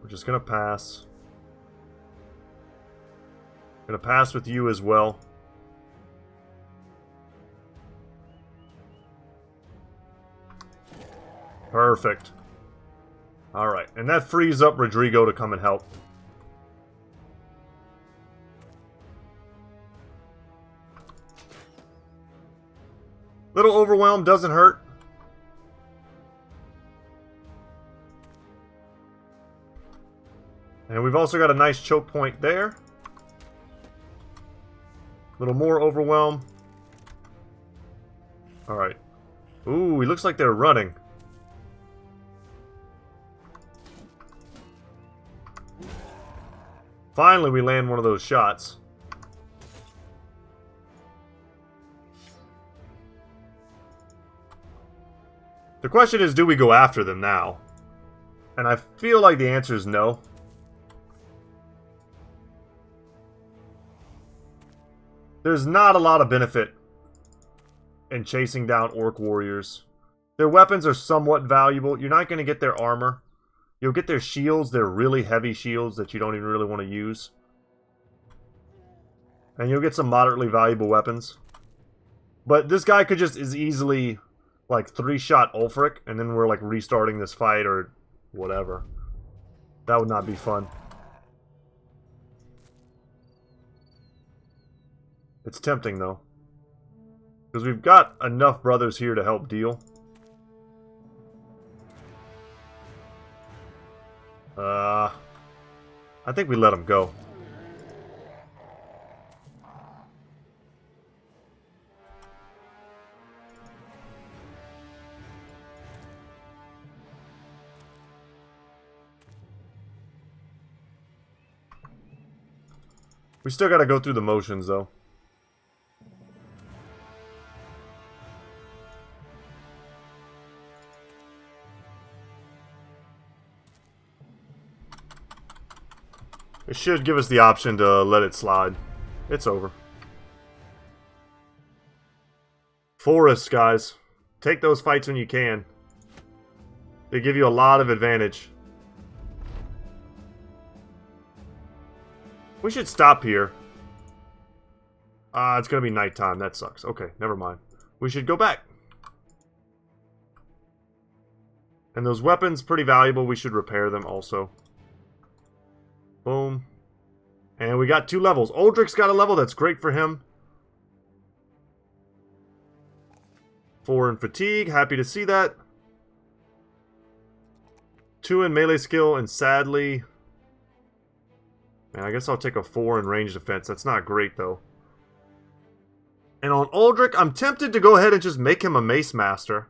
We're just gonna pass. Gonna pass with you as well. Perfect. Alright, and that frees up Rodrigo to come and help. Little overwhelm doesn't hurt. And we've also got a nice choke point there. A little more overwhelm. Alright. Ooh, he looks like they're running. Finally, we land one of those shots. The question is, do we go after them now? And I feel like the answer is no. There's not a lot of benefit in chasing down orc warriors. Their weapons are somewhat valuable. You're not going to get their armor. You'll get their shields. They're really heavy shields that you don't even really want to use. And you'll get some moderately valuable weapons. But this guy could just as easily, like, 3-shot Ulfric, and then we're, like, restarting this fight or whatever. That would not be fun. It's tempting, though. Because we've got enough brothers here to help deal. I think we let him go. We still gotta go through the motions, though. It should give us the option to let it slide. It's over. Forests, guys. Take those fights when you can. They give you a lot of advantage. We should stop here. It's gonna be nighttime. That sucks. Okay, never mind. We should go back. And those weapons, pretty valuable. We should repair them also. Boom. And we got 2 levels. Uldric's got a level. That's great for him. 4 in fatigue. Happy to see that. 2 in melee skill. And sadly... And I guess I'll take a 4 in range defense. That's not great, though. And on Uldric, I'm tempted to go ahead and just make him a mace master.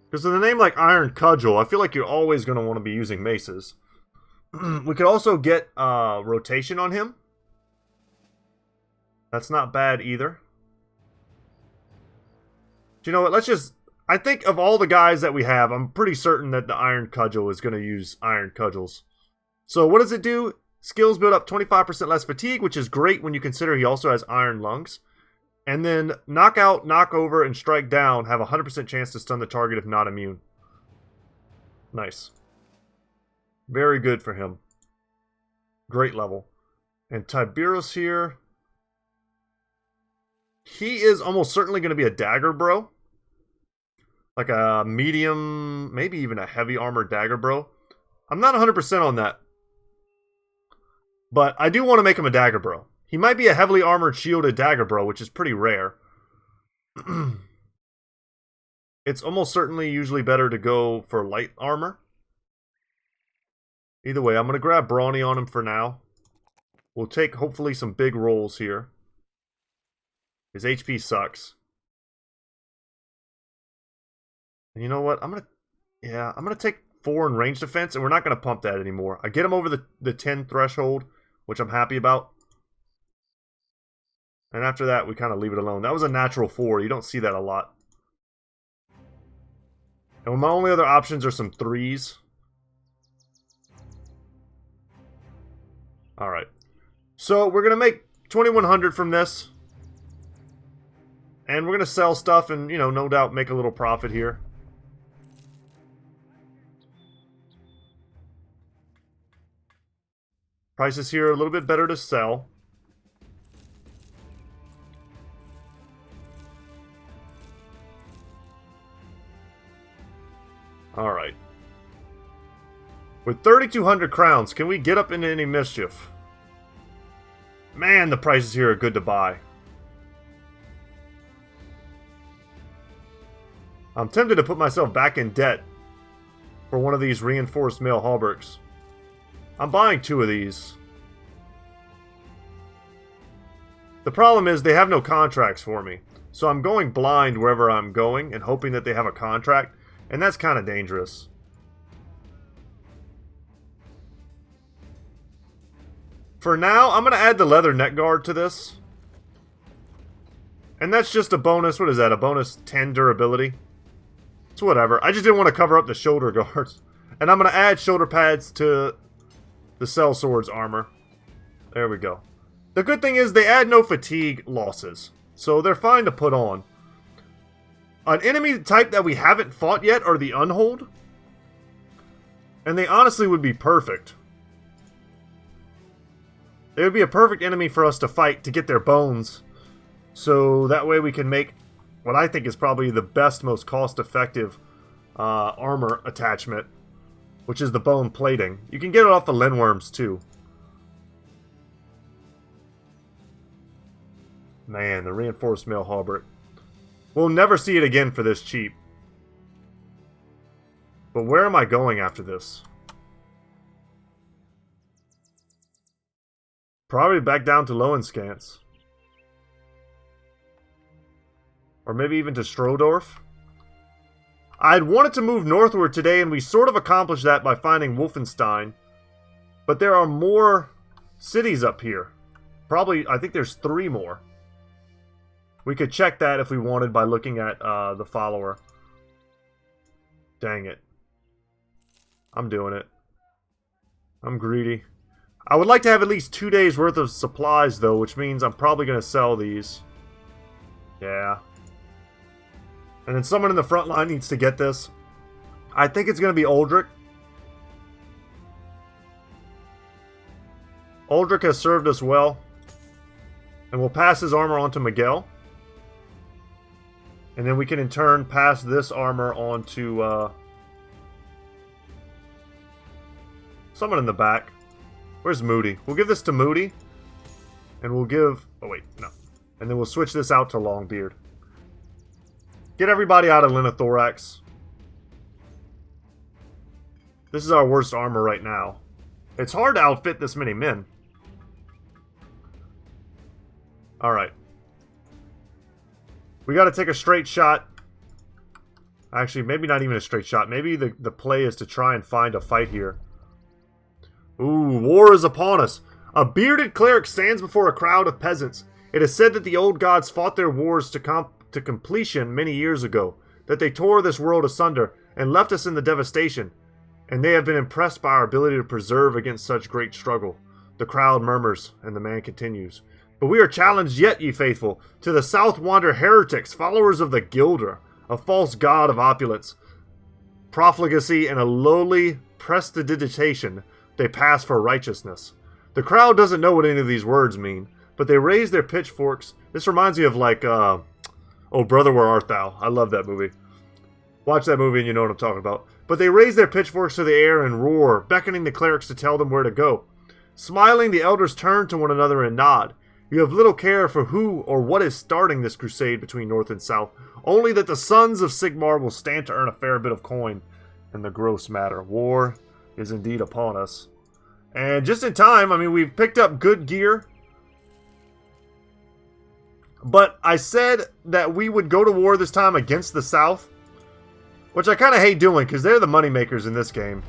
Because with a name like Iron Cudgel, I feel like you're always going to want to be using maces. We could also get rotation on him. That's not bad either. Do you know what? Let's just... I think of all the guys that we have, I'm pretty certain that the Iron Cudgel is going to use Iron Cudgels. So what does it do? Skills build up 25% less fatigue, which is great when you consider he also has Iron Lungs. And then knock out, knock over, and strike down have a 100% chance to stun the target if not immune. Nice. Very good for him. Great level. And Tiberius here. He is almost certainly going to be a dagger bro. Like a medium, maybe even a heavy armored dagger bro. I'm not 100% on that. But I do want to make him a dagger bro. He might be a heavily armored shielded dagger bro, which is pretty rare. It's almost certainly usually better to go for light armor. Either way, I'm going to grab brawny on him for now. We'll take, hopefully, some big rolls here. His HP sucks. And you know what? I'm going to take 4 in range defense, and we're not going to pump that anymore. I get him over the 10 threshold, which I'm happy about. And after that, we kind of leave it alone. That was a natural 4. You don't see that a lot. And my only other options are some 3s. Alright. So, we're going to make 2,100 from this. And we're going to sell stuff and, you know, no doubt make a little profit here. Prices here are a little bit better to sell. Alright. With 3,200 crowns, can we get up into any mischief? Man, the prices here are good to buy. I'm tempted to put myself back in debt for one of these reinforced mail hauberks. I'm buying 2 of these. The problem is they have no contracts for me. So I'm going blind wherever I'm going and hoping that they have a contract. And that's kind of dangerous. For now, I'm going to add the leather neck guard to this. And that's just a bonus, what is that, a bonus 10 durability? It's whatever. I just didn't want to cover up the shoulder guards. And I'm going to add shoulder pads to the sellsword's armor. There we go. The good thing is they add no fatigue losses. So they're fine to put on. An enemy type that we haven't fought yet are the Unhold. And they honestly would be perfect. They would be a perfect enemy for us to fight to get their bones. So that way we can make what I think is probably the best, most cost-effective armor attachment. Which is the bone plating. You can get it off the Linworms too. Man, the reinforced mail hauberk. We'll never see it again for this cheap. But where am I going after this? Probably back down to Lohenskantz. Or maybe even to Strodorf. I'd wanted to move northward today, and we sort of accomplished that by finding Wolfenstein. But there are more cities up here. Probably, I think there's 3 more. We could check that if we wanted by looking at the follower. Dang it. I'm doing it. I'm greedy. I would like to have at least 2 days worth of supplies though, which means I'm probably going to sell these. Yeah. And then someone in the front line needs to get this. I think it's going to be Uldric. Uldric has served us well. And we'll pass his armor on to Miguel. And then we can in turn pass this armor on to someone in the back. Where's Moody? We'll give this to Moody. And we'll give... Oh, wait. No. And then we'll switch this out to Longbeard. Get everybody out of Linothorax. This is our worst armor right now. It's hard to outfit this many men. Alright. We gotta take a straight shot. Actually, maybe not even a straight shot. Maybe the play is to try and find a fight here. Ooh, war is upon us. A bearded cleric stands before a crowd of peasants. It is said that the old gods fought their wars to completion many years ago, that they tore this world asunder and left us in the devastation, and they have been impressed by our ability to preserve against such great struggle. The crowd murmurs, and the man continues. But we are challenged yet, ye faithful. To the south wander heretics, followers of the Gilder, a false god of opulence, profligacy, and a lowly prestidigitation. They pass for righteousness. The crowd doesn't know what any of these words mean, but they raise their pitchforks. This reminds me of like, Oh Brother, Where Art Thou? I love that movie. Watch that movie and you know what I'm talking about. But they raise their pitchforks to the air and roar, beckoning the clerics to tell them where to go. Smiling, the elders turn to one another and nod. You have little care for who or what is starting this crusade between North and South, only that the sons of Sigmar will stand to earn a fair bit of coin in the gross matter. War is indeed upon us. And just in time, I mean, we've picked up good gear. But I said that we would go to war this time against the South, which I kind of hate doing because they're the moneymakers in this game.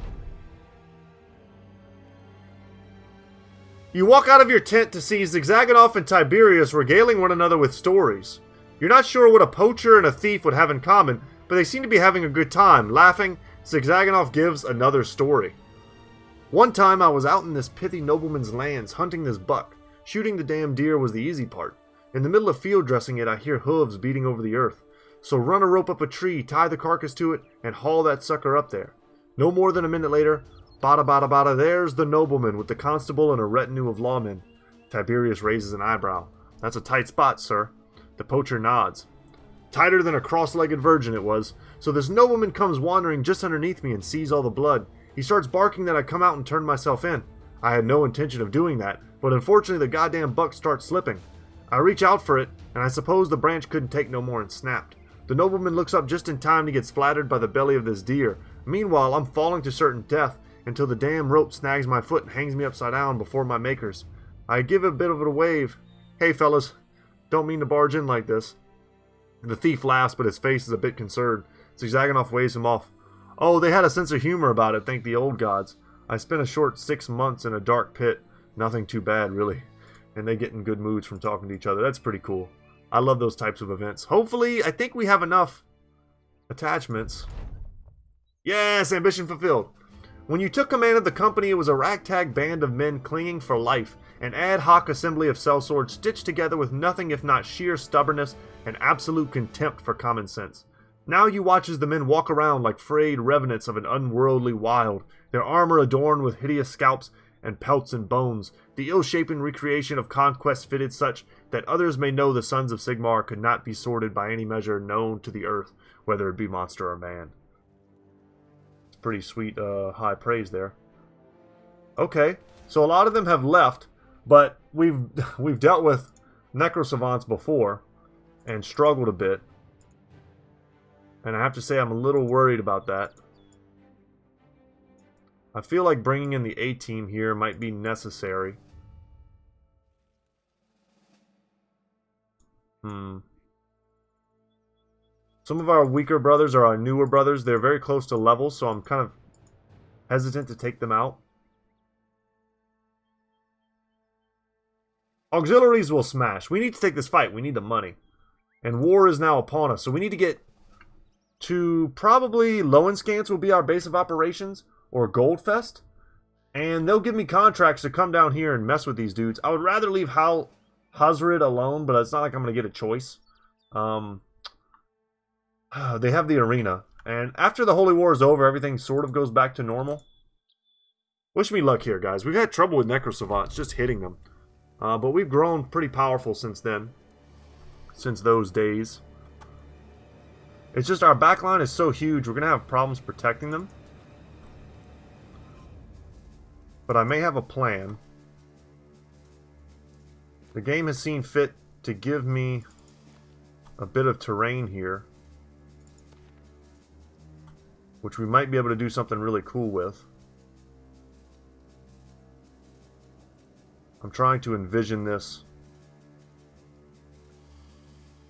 You walk out of your tent to see Zigzagonoff and Tiberius regaling one another with stories. You're not sure what a poacher and a thief would have in common, but they seem to be having a good time. Laughing, Zigzagonoff gives another story. One time I was out in this pithy nobleman's lands hunting this buck. Shooting the damn deer was the easy part. In the middle of field dressing it, I hear hooves beating over the earth. So run a rope up a tree, tie the carcass to it, and haul that sucker up there. No more than a minute later, bada bada bada, there's the nobleman with the constable and a retinue of lawmen. Tiberius raises an eyebrow. That's a tight spot, sir. The poacher nods. Tighter than a cross-legged virgin it was. So this nobleman comes wandering just underneath me and sees all the blood. He starts barking that I come out and turn myself in. I had no intention of doing that, but unfortunately the goddamn buck starts slipping. I reach out for it, and I suppose the branch couldn't take no more and snapped. The nobleman looks up just in time to get splattered by the belly of this deer. Meanwhile, I'm falling to certain death until the damn rope snags my foot and hangs me upside down before my makers. I give a bit of a wave. Hey fellas, don't mean to barge in like this. The thief laughs, but his face is a bit concerned. Zigzagonoff waves him off. Oh, they had a sense of humor about it, thank the old gods. I spent a short 6 months in a dark pit. Nothing too bad, really. And they get in good moods from talking to each other. That's pretty cool. I love those types of events. Hopefully, I think we have enough attachments. Yes, ambition fulfilled. When you took command of the company, it was a ragtag band of men clinging for life. An ad hoc assembly of sellswords stitched together with nothing if not sheer stubbornness and absolute contempt for common sense. Now you watch as the men walk around like frayed revenants of an unworldly wild, their armor adorned with hideous scalps and pelts and bones, the ill-shapen recreation of conquest fitted such that others may know the sons of Sigmar could not be sorted by any measure known to the earth, whether it be monster or man. It's pretty sweet high praise there. Okay, so a lot of them have left, but we've dealt with necrosavants before and struggled a bit. And I have to say I'm a little worried about that. I feel like bringing in the A-team here might be necessary. Some of our weaker brothers are our newer brothers. They're very close to level, so I'm kind of hesitant to take them out. Auxiliaries will smash. We need to take this fight. We need the money. And war is now upon us, so we need to get to probably Lowenskantz will be our base of operations, or Goldfest, and they'll give me contracts to come down here and mess with these dudes. I would rather leave Hazred alone, but it's not like I'm going to get a choice. They have the arena, and after the Holy War is over, everything sort of goes back to normal. Wish me luck here, guys. We've had trouble with necrosavants, just hitting them. But we've grown pretty powerful since then. Since those days. It's just our backline is so huge, we're going to have problems protecting them. But I may have a plan. The game has seen fit to give me a bit of terrain here, which we might be able to do something really cool with. I'm trying to envision this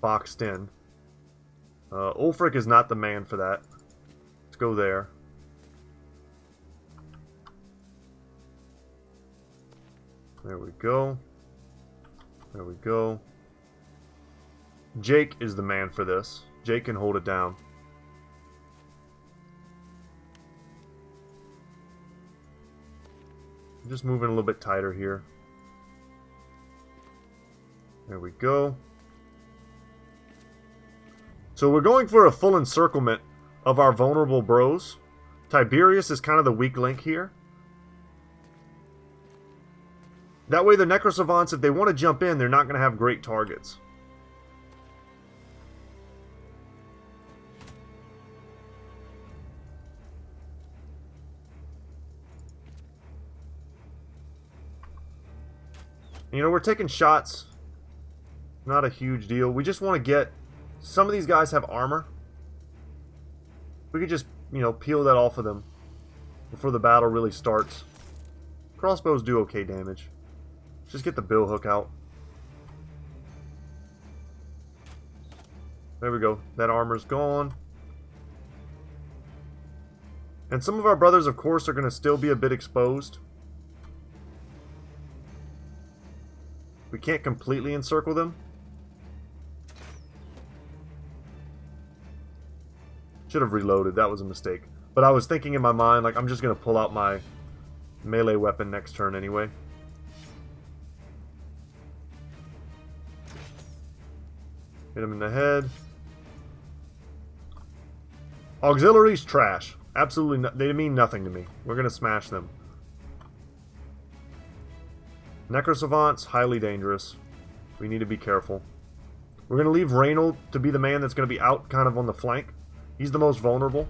boxed in. Ulfric is not the man for that. Let's go there. There we go. There we go. Jake is the man for this. Jake can hold it down. I'm just moving a little bit tighter here. There we go. So we're going for a full encirclement of our vulnerable bros. Tiberius is kind of the weak link here. That way the necrosavants, if they want to jump in, they're not going to have great targets. You know, we're taking shots. Not a huge deal. We just want to get... Some of these guys have armor. We could just, you know, peel that off of them before the battle really starts. Crossbows do okay damage. Just get the bill hook out. There we go. That armor's gone. And some of our brothers, of course, are going to still be a bit exposed. We can't completely encircle them. Should have reloaded. That was a mistake. But I was thinking in my mind, like, I'm just going to pull out my melee weapon next turn anyway. Hit him in the head. Auxiliaries, trash. Absolutely no, they mean nothing to me. We're going to smash them. Necrosavants, highly dangerous. We need to be careful. We're going to leave Reynold to be the man that's going to be out kind of on the flank. He's the most vulnerable.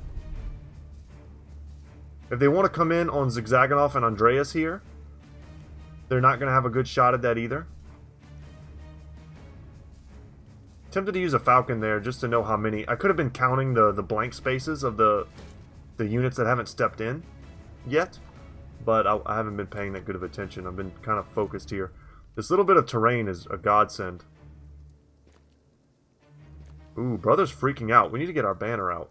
If they want to come in on Zigzaganov and Andreas here, they're not going to have a good shot at that either. Tempted to use a Falcon there just to know how many. I could have been counting the blank spaces of the units that haven't stepped in yet, but I haven't been paying that good of attention. I've been kind of focused here. This little bit of terrain is a godsend. Ooh, brother's freaking out. We need to get our banner out.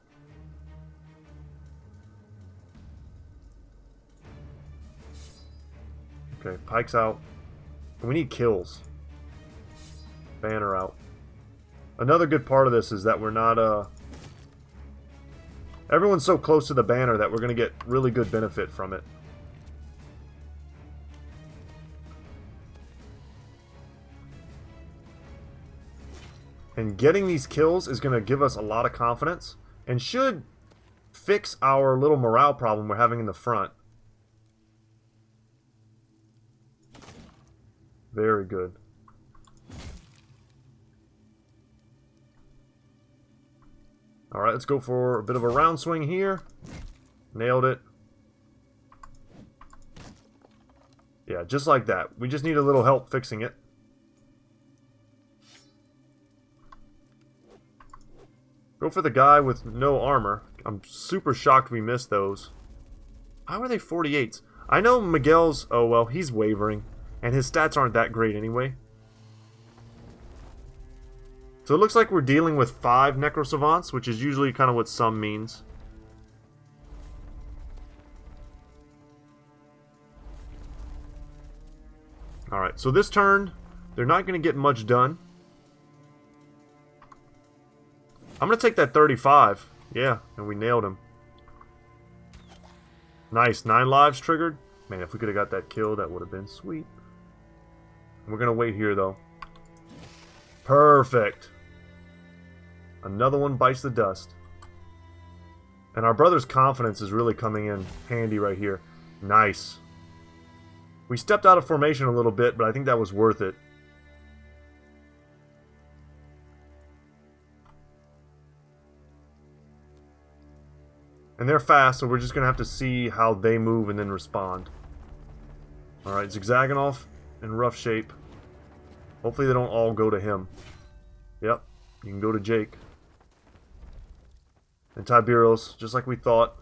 Okay, Pike's out. We need kills. Banner out. Another good part of this is that we're not, everyone's so close to the banner that we're going to get really good benefit from it. And getting these kills is going to give us a lot of confidence and should fix our little morale problem we're having in the front. Very good. Alright, let's go for a bit of a round swing here. Nailed it. Yeah, just like that. We just need a little help fixing it. Go for the guy with no armor. I'm super shocked we missed those. How are they 48s? I know Miguel's... Oh, well, he's wavering. And his stats aren't that great anyway. So it looks like we're dealing with 5 Necrosavants, which is usually kind of what some means. Alright, so this turn, they're not going to get much done. I'm going to take that 35. Yeah, and we nailed him. Nice, 9 lives triggered. Man, if we could have got that kill, that would have been sweet. We're going to wait here, though. Perfect. Another one bites the dust. And our brother's confidence is really coming in handy right here. Nice. We stepped out of formation a little bit, but I think that was worth it. And they're fast, so we're just going to have to see how they move and then respond. Alright, Zigzaganov in rough shape. Hopefully they don't all go to him. Yep, you can go to Jake. And Tiberos, just like we thought.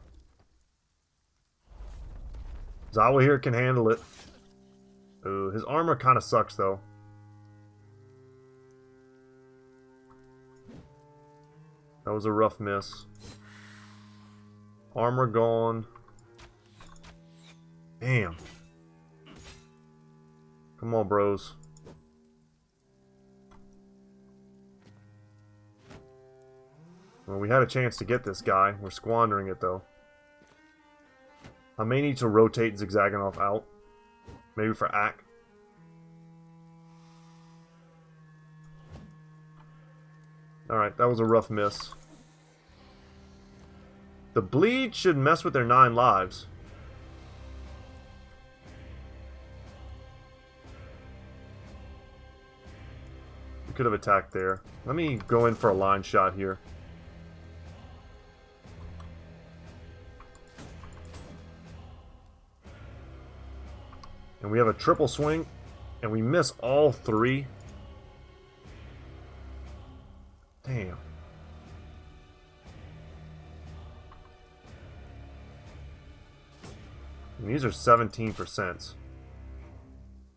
Zawa here can handle it. Ooh, his armor kind of sucks, though. That was a rough miss. Armor gone. Damn. Come on, bros. Well, we had a chance to get this guy. We're squandering it, though. I may need to rotate Zigzaganov out. Maybe for Ack. Alright, that was a rough miss. The bleed should mess with their 9 lives. We could have attacked there. Let me go in for a line shot here. And we have a triple swing. And we miss all 3. Damn. And these are 17%.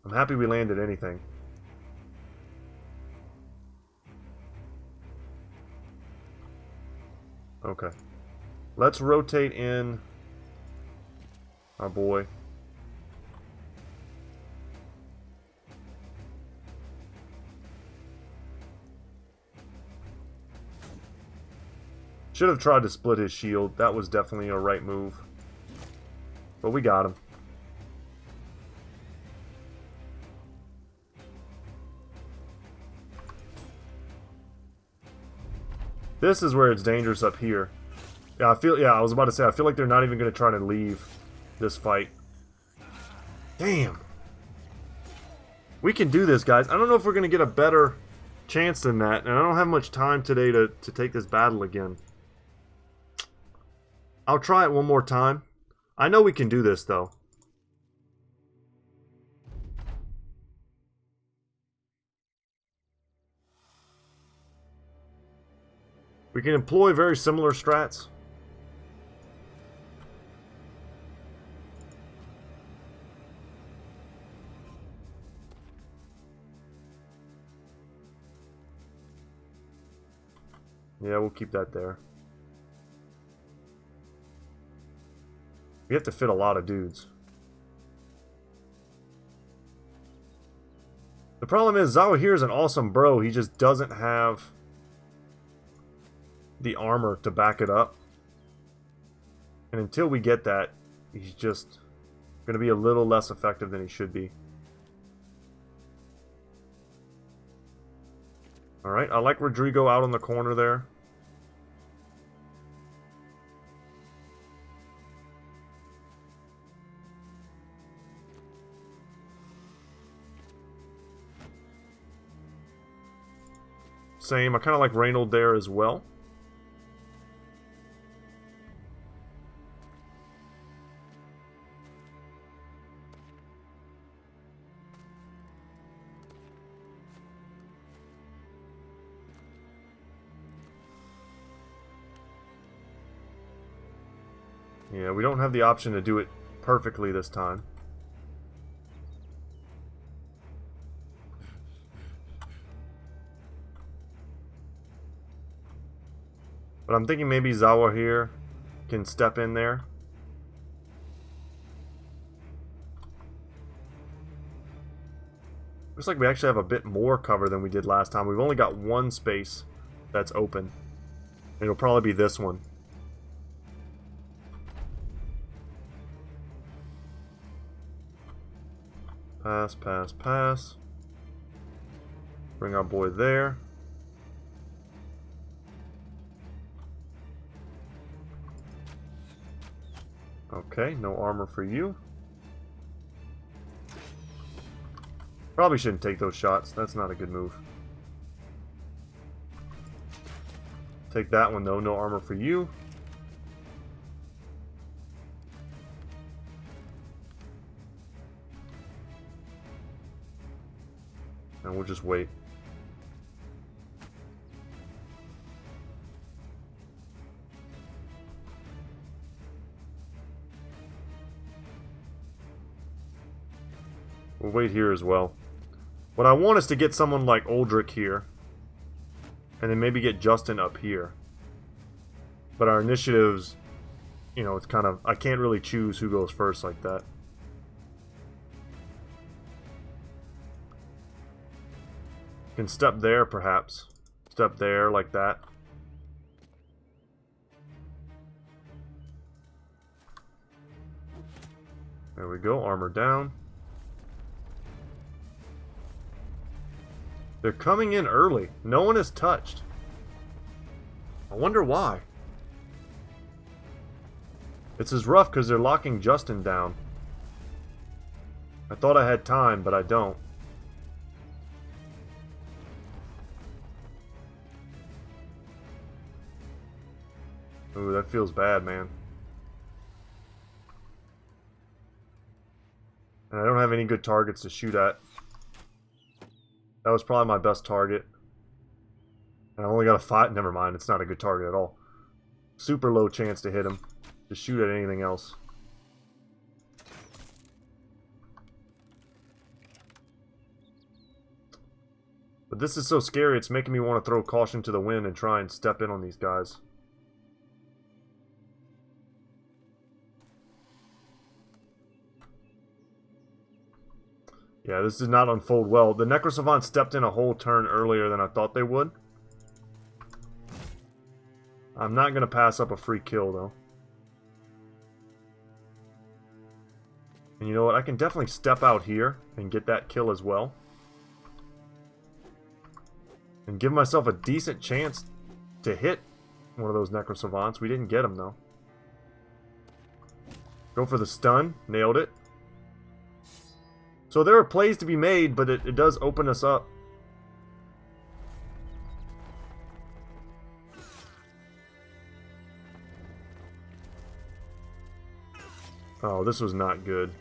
I'm happy we landed anything. Okay. Let's rotate in our boy. Should have tried to split his shield. That was definitely a right move. But we got him. This is where it's dangerous up here. Yeah, I was about to say, I feel like they're not even going to try to leave this fight. Damn. We can do this, guys. I don't know if we're going to get a better chance than that. And I don't have much time today to take this battle again. I'll try it one more time. I know we can do this, though. We can employ very similar strats. Yeah, we'll keep that there. We have to fit a lot of dudes. The problem is, Zawa here is an awesome bro. He just doesn't have the armor to back it up. And until we get that, he's just going to be a little less effective than he should be. Alright, I like Rodrigo out on the corner there. Same, I kind of like Reynold there as well. Yeah, we don't have the option to do it perfectly this time. But I'm thinking maybe Zawa here can step in there. Looks like we actually have a bit more cover than we did last time. We've only got one space that's open. It'll probably be this one. Pass, pass, pass. Bring our boy there. Okay, no armor for you. Probably shouldn't take those shots. That's not a good move. Take that one though. No armor for you. And we'll just wait. We'll wait here as well. What I want is to get someone like Uldric here. And then maybe get Justin up here. But our initiatives, you know, it's kind of... I can't really choose who goes first like that. Can step there, perhaps. Step there, like that. There we go, armor down. They're coming in early. No one is touched. I wonder why. This is rough because they're locking Justin down. I thought I had time, but I don't. Ooh, that feels bad, man. And I don't have any good targets to shoot at. That was probably my best target. And I only got a 5. Never mind, it's not a good target at all. Super low chance to hit him. Just shoot at anything else. But this is so scary, it's making me want to throw caution to the wind and try and step in on these guys. Yeah, this did not unfold well. The Necrosavant stepped in a whole turn earlier than I thought they would. I'm not going to pass up a free kill, though. And you know what? I can definitely step out here and get that kill as well. And give myself a decent chance to hit one of those Necrosavants. We didn't get him, though. Go for the stun. Nailed it. So there are plays to be made, but it does open us up. Oh, this was not good.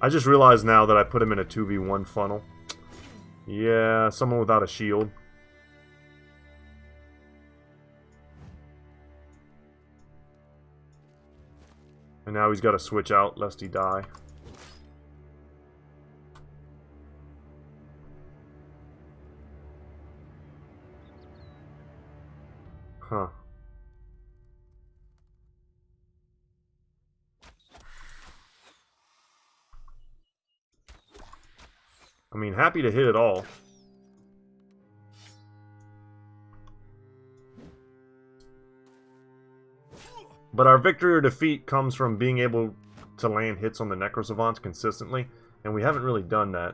I just realized now that I put him in a 2v1 funnel. Yeah, someone without a shield. And now he's got to switch out lest he die. Huh. I mean, happy to hit it all. But our victory or defeat comes from being able to land hits on the Necrosavants consistently, and we haven't really done that.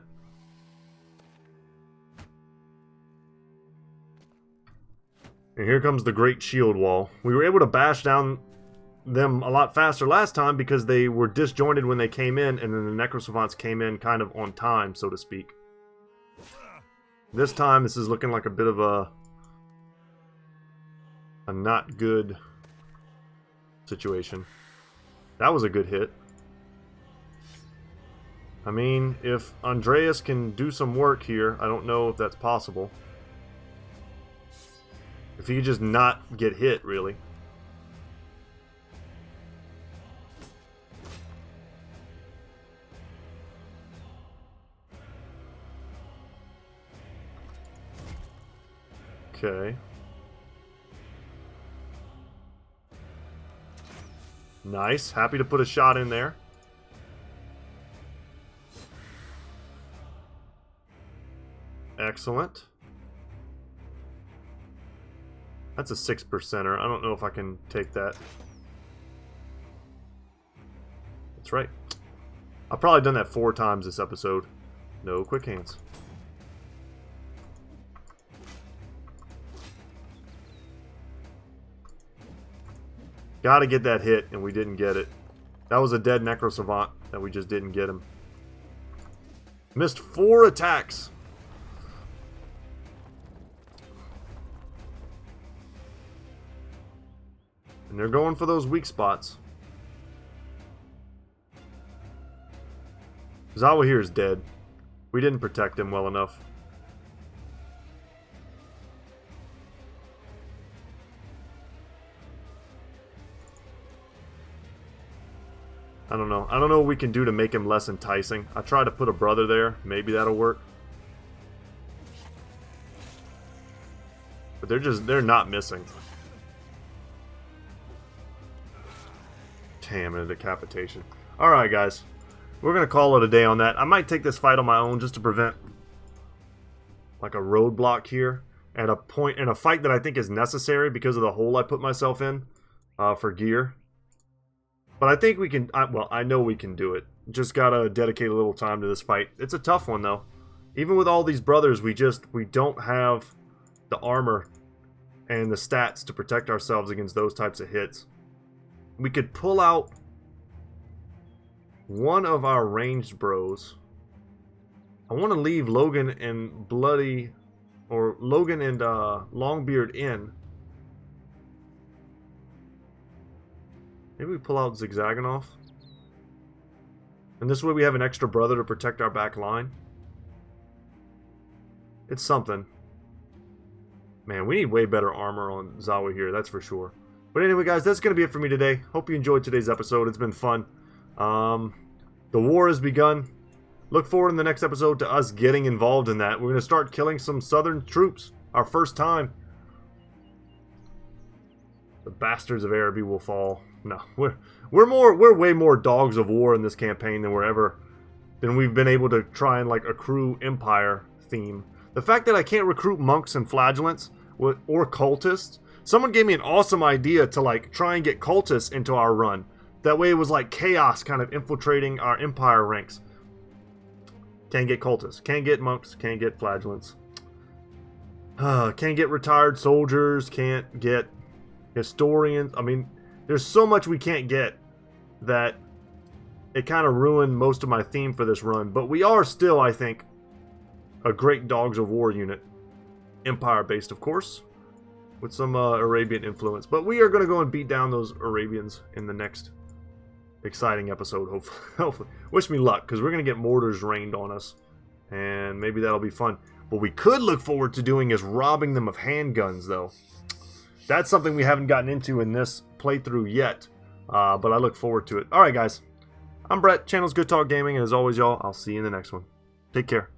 And here comes the Great Shield Wall. We were able to bash down them a lot faster last time because they were disjointed when they came in, and then the Necrosavants came in kind of on time, so to speak. This time, this is looking like a bit of a not good situation. That was a good hit. I mean, if Andreas can do some work here, I don't know if that's possible. If he could just not get hit, really. Okay. Nice. Happy to put a shot in there. Excellent. That's a 6%er. I don't know if I can take that. That's right. I've probably done that 4 times this episode. No quick hands. Gotta get that hit, and we didn't get it. That was a dead Necrosavant that we just didn't get him. Missed 4 attacks. And they're going for those weak spots. Zawa here is dead. We didn't protect him well enough. I don't know. I don't know what we can do to make him less enticing. I tried to put a brother there. Maybe that'll work. But they're not missing. Damn, and a decapitation. Alright, guys. We're going to call it a day on that. I might take this fight on my own just to prevent like a roadblock here. At a point in a fight that I think is necessary because of the hole I put myself in for gear. But I think we can, well, I know we can do it. Just gotta dedicate a little time to this fight. It's a tough one, though. Even with all these brothers, we don't have the armor and the stats to protect ourselves against those types of hits. We could pull out one of our ranged bros. I want to leave Logan and Bloody, or Logan and Longbeard in. Maybe we pull out Zigzagonoff. And this way we have an extra brother to protect our back line. It's something. Man, we need way better armor on Zawi here, that's for sure. But anyway, guys, that's going to be it for me today. Hope you enjoyed today's episode. It's been fun. The war has begun. Look forward in the next episode to us getting involved in that. We're going to start killing some southern troops. Our first time. The bastards of Araby will fall. No, we're way more dogs of war in this campaign than we've been able to try and like accrue empire theme. The fact that I can't recruit monks and flagellants or cultists. Someone gave me an awesome idea to like try and get cultists into our run. That way it was like chaos kind of infiltrating our empire ranks. Can't get cultists. Can't get monks. Can't get flagellants. Can't get retired soldiers. Can't get historians. I mean, there's so much we can't get that it kind of ruined most of my theme for this run. But we are still, I think, a great Dogs of War unit. Empire-based, of course. With some Arabian influence. But we are going to go and beat down those Arabians in the next exciting episode, hopefully. Wish me luck, because we're going to get mortars rained on us. And maybe that'll be fun. What we could look forward to doing is robbing them of handguns, though. That's something we haven't gotten into in this playthrough yet. But I look forward to it. Alright, guys. I'm Brett, channel's Goodtalk Gaming, and as always, y'all, I'll see you in the next one. Take care.